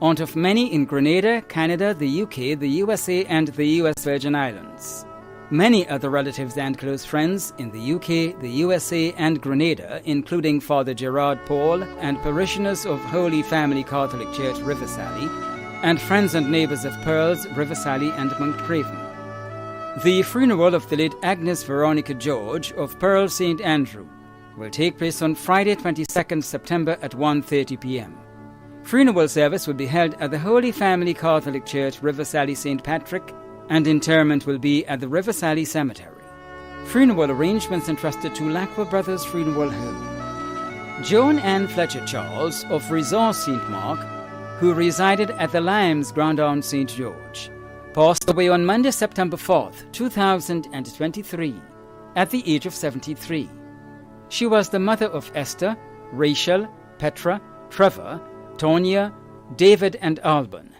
aunt of many in Grenada, Canada, the UK, the USA, and the US Virgin Islands. Many other relatives and close friends in the UK, the USA, and Grenada, including Father Gerard Paul and parishioners of Holy Family Catholic Church, Riversally, and friends and neighbours of Pearls, Riversally, and Mount Craven. The funeral of the late Agnes Veronica George of Pearl St. Andrew will take place on Friday, 22nd September at 1:30 p.m. Funeral service will be held at the Holy Family Catholic Church, Riversally St. Patrick, and interment will be at the Riversally Cemetery. Funeral arrangements entrusted to Lacqua Brothers Funeral Home. Joan Ann Fletcher Charles of Resource St. Mark, who resided at the Limes Grandon St. George, passed away on Monday, September 4th, 2023, at the age of 73. She was the mother of Esther, Rachel, Petra, Trevor, Tonya, David, and Alban,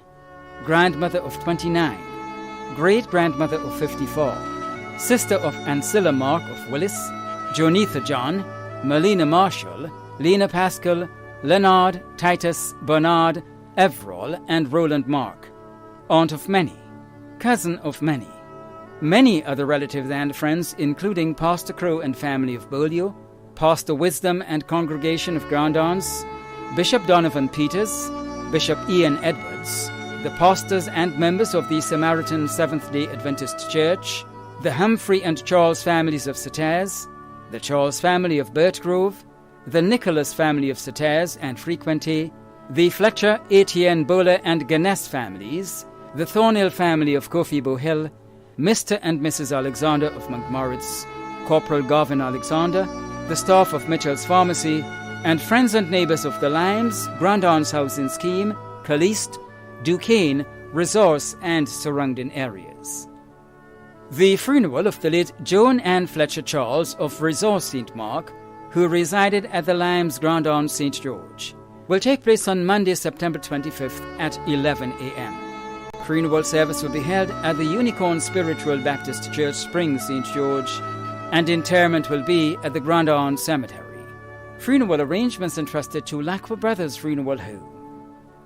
grandmother of 29, great-grandmother of 54, sister of Ancilla Mark of Willis, Jonitha John, Melina Marshall, Lena Pascal, Leonard, Titus, Bernard, Everall, and Roland Mark, aunt of many, cousin of many. Many other relatives and friends, including Pastor Crow and family of Bolio, Pastor Wisdom and congregation of Grandons, Bishop Donovan Peters, Bishop Ian Edwards, the pastors and members of the Samaritan Seventh-day Adventist Church, the Humphrey and Charles families of Sataz, the Charles family of Birtgrove, the Nicholas family of Sataz and Frequente, the Fletcher, Etienne, Bowler, and Ganes families, the Thornhill family of Kofi Bohill, Mr. and Mrs. Alexander of Montmoritz, Corporal Garvin Alexander, the staff of Mitchell's Pharmacy, and friends and neighbours of the Limes, Grandon's House in Scheme, Caliste, Duquesne, Resource, and surrounding areas. The funeral of the late Joan Ann Fletcher Charles of Resource St. Mark, who resided at the Limes Grandon St. George, will take place on Monday, September 25th at 11 a.m. Funeral service will be held at the Unicorn Spiritual Baptist Church, Springs, St. George, and interment will be at the Grandon Cemetery. Funeral arrangements entrusted to Lacqua Brothers Funeral Home.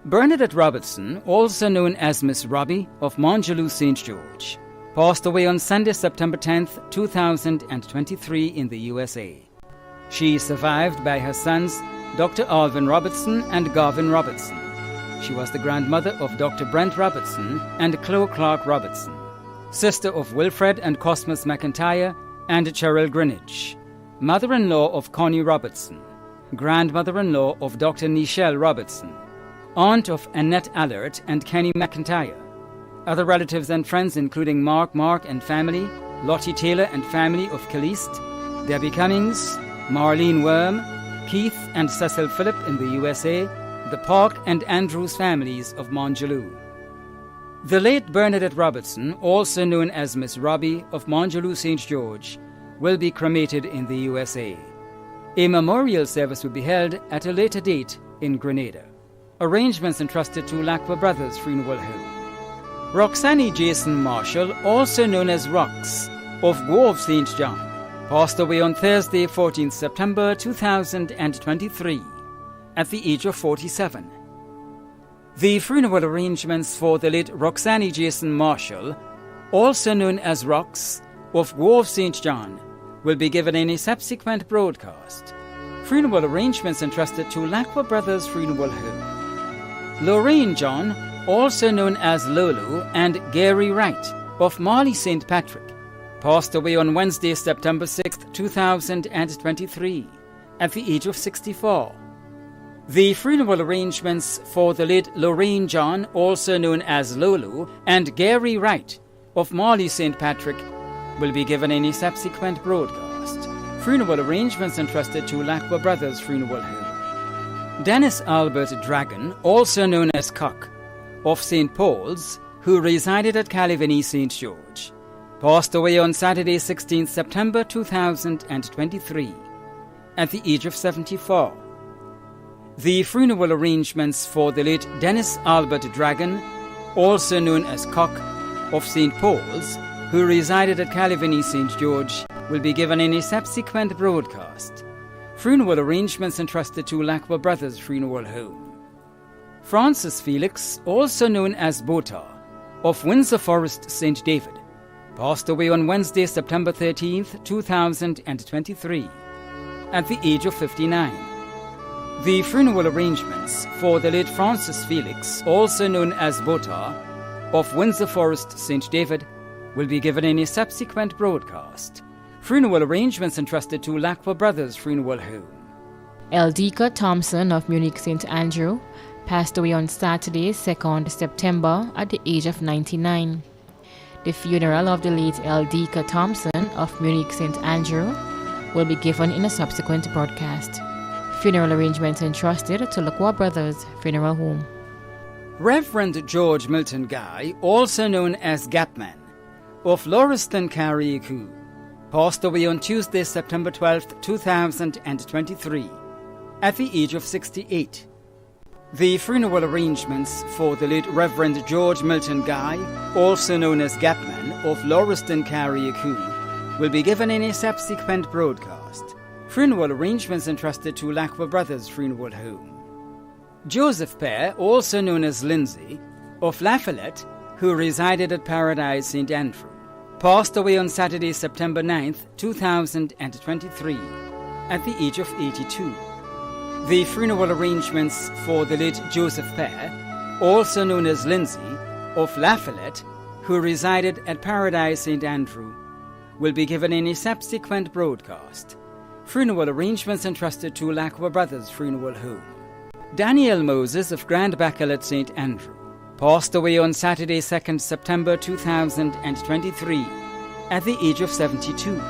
Bernadette Robertson, also known as Miss Robbie of Montgelou, St. George, passed away on Sunday, September 10th, 2023 in the USA. She is survived by her sons, Dr. Alvin Robertson and Garvin Robertson. She was the grandmother of Dr. Brent Robertson and Chloe Clark Robertson, sister of Wilfred and Cosmos McIntyre and Cheryl Greenwich, mother-in-law of Connie Robertson, grandmother-in-law of Dr. Nichelle Robertson, aunt of Annette Allert and Kenny McIntyre. Other relatives and friends including Mark and family, Lottie Taylor and family of Caliste, Debbie Cummings, Marlene Worm, Keith and Cecil Phillip in the USA, the Park and Andrews families of Montgelou. The late Bernadette Robertson, also known as Miss Robbie of Montgelou St. George, will be cremated in the USA. A memorial service will be held at a later date in Grenada. Arrangements entrusted to Lacqua Brothers Funeral Home. Roxanne Jason Marshall, also known as Rox, of Grove St. John, passed away on Thursday, 14th September 2023, at the age of 47. The funeral arrangements for the late Roxanne Jason Marshall, also known as Rox, of Grove St. John, will be given in a subsequent broadcast. Funeral arrangements entrusted to Lacqua Brothers Funeral Home. Lorraine John, also known as Lolo, and Gary Wright of Marley St. Patrick, passed away on Wednesday, September 6th, 2023, at the age of 64. The funeral arrangements for the late Lorraine John, also known as Lolo, and Gary Wright of Marley St. Patrick will be given in a subsequent broadcast. Funeral arrangements entrusted to Lacqua Brothers Funeral Home. Dennis Albert Dragon, also known as Cock, of St. Paul's, who resided at Calavini, St. George, passed away on Saturday 16 September 2023 at the age of 74. The funeral arrangements for the late Dennis Albert Dragon, also known as Cock, of St. Paul's, who resided at Calivany, St. George, will be given in a subsequent broadcast. Funeral arrangements entrusted to Lacqua Brothers Funeral Home. Francis Felix, also known as Bota, of Windsor Forest, St. David, passed away on Wednesday, September 13th, 2023, at the age of 59. The funeral arrangements for the late Francis Felix, also known as Bota, of Windsor Forest, St. David, will be given in a subsequent broadcast. Funeral arrangements entrusted to Lacqua Brothers Funeral Home. Eldika Thompson of Munich St. Andrew passed away on Saturday, 2nd September, at the age of 99. The funeral of the late Eldika Thompson of Munich St. Andrew will be given in a subsequent broadcast. Funeral arrangements entrusted to Lacqua Brothers Funeral Home. Reverend George Milton Guy, also known as Gapman, of Lauriston Carriacou, passed away on Tuesday, September 12, 2023, at the age of 68. The funeral arrangements for the late Reverend George Milton Guy, also known as Gapman, of Lauriston Carriacou, will be given in a subsequent broadcast. Funeral arrangements entrusted to Lacqua Brothers Funeral Home. Joseph Pear, also known as Lindsay, of La Follette, who resided at Paradise St. Andrew, passed away on Saturday, September 9th, 2023, at the age of 82. The funeral arrangements for the late Joseph Pear, also known as Lindsay, of La Follette, who resided at Paradise St. Andrew, will be given in a subsequent broadcast. Funeral arrangements entrusted to Lacqua Brothers Funeral Home. Daniel Moses of Grand Bacalet St. Andrew passed away on Saturday, 2nd September 2023, at the age of 72.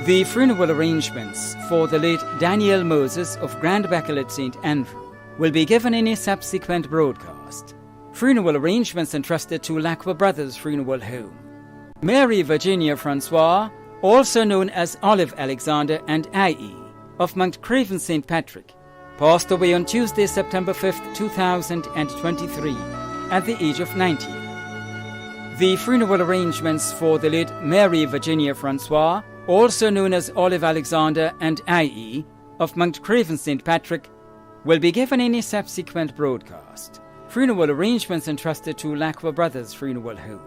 The funeral arrangements for the late Daniel Moses of Grand Bacalet St. Andrew will be given in a subsequent broadcast. Funeral arrangements entrusted to Lacqua Brothers Funeral Home. Mary Virginia Francois, also known as Olive Alexander and I.E., of Mount Craven St. Patrick, passed away on Tuesday, September 5th, 2023, at the age of 90. The funeral arrangements for the late Mary Virginia Francois, also known as Olive Alexander and I.E., of Mount Craven St. Patrick, will be given in a subsequent broadcast. Funeral arrangements entrusted to Lacqua Brothers Funeral Home.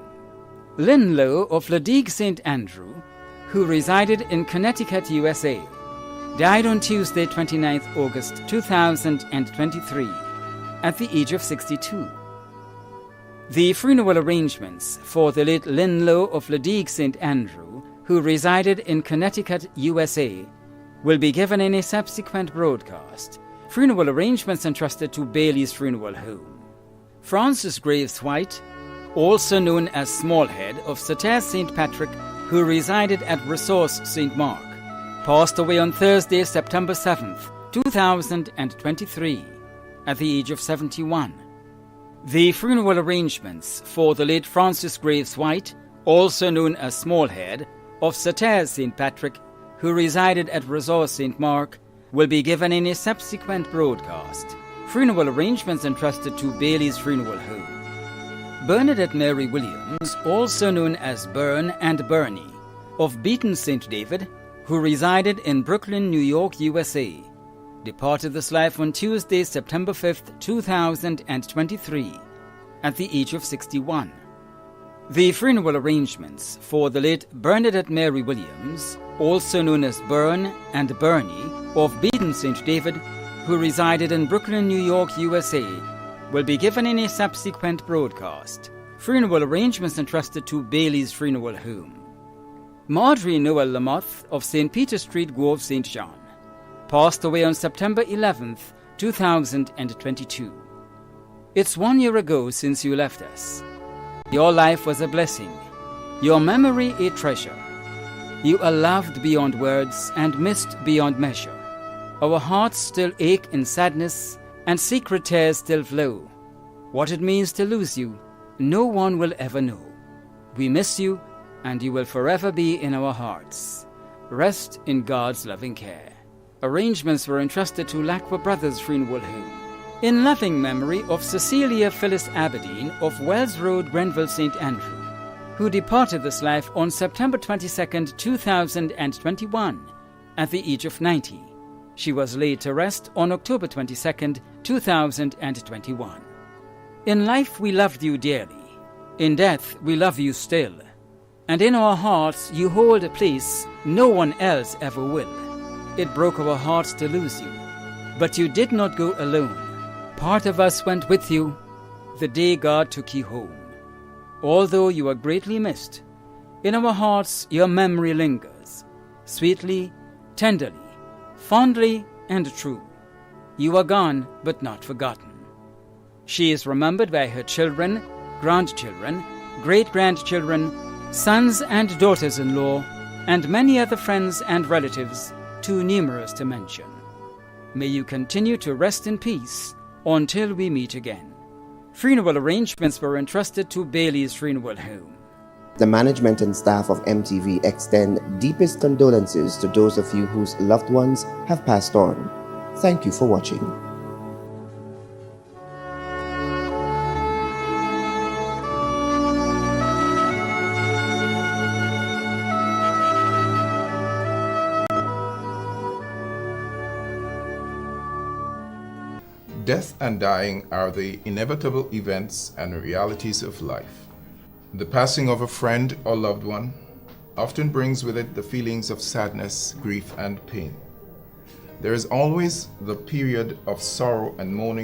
Lynn Lowe of Ladigue St. Andrew, who resided in Connecticut, USA, died on Tuesday, 29th August 2023, at the age of 62. The funeral arrangements for the late Lynn Lowe of Ladigue St. Andrew, who resided in Connecticut, USA, will be given in a subsequent broadcast. Funeral arrangements entrusted to Bailey's Funeral Home. Francis Graves White, also known as Smallhead of Sater St. Patrick, who resided at Resource St. Mark, passed away on Thursday, September 7th, 2023, at the age of 71. The funeral arrangements for the late Francis Graves White, also known as Smallhead, of Sater St. Patrick, who resided at Resource St. Mark, will be given in a subsequent broadcast. Funeral arrangements entrusted to Bailey's Funeral Home. Bernadette Mary Williams, also known as Byrne and Bernie, of Beaton St. David, who resided in Brooklyn, New York, USA, departed this life on Tuesday, September 5th, 2023, at the age of 61. The funeral arrangements for the late Bernadette Mary Williams, also known as Byrne and Bernie, of Beaton St. David, who resided in Brooklyn, New York, USA, will be given in a subsequent broadcast. Funeral arrangements entrusted to Bailey's Funeral Home. Marjorie Noel Lamotte of St. Peter Street, Grove, St. John, passed away on September 11th, 2022. It's 1 year ago since you left us. Your life was a blessing, your memory a treasure. You are loved beyond words and missed beyond measure. Our hearts still ache in sadness and secret tears still flow. What it means to lose you, no one will ever know. We miss you, and you will forever be in our hearts. Rest in God's loving care. Arrangements were entrusted to Lacqua Brothers Funeral Home in loving memory of Cecilia Phyllis Aberdeen of Wells Road, Grenville, St. Andrew, who departed this life on September 22, 2021, at the age of 90. She was laid to rest on October 22, 2021. In life we loved you dearly. In death we love you still. And in our hearts you hold a place no one else ever will. It broke our hearts to lose you, but you did not go alone. Part of us went with you the day God took you home. Although you are greatly missed, in our hearts your memory lingers, sweetly, tenderly, fondly, and true. You are gone, but not forgotten. She is remembered by her children, grandchildren, great-grandchildren, sons and daughters-in-law, and many other friends and relatives, too numerous to mention. May you continue to rest in peace until we meet again. Funeral arrangements were entrusted to Bailey's Funeral Home. The management and staff of MTV extend deepest condolences to those of you whose loved ones have passed on. Thank you for watching. Death and dying are the inevitable events and realities of life. The passing of a friend or loved one often brings with it the feelings of sadness, grief, and pain. There is always the period of sorrow and mourning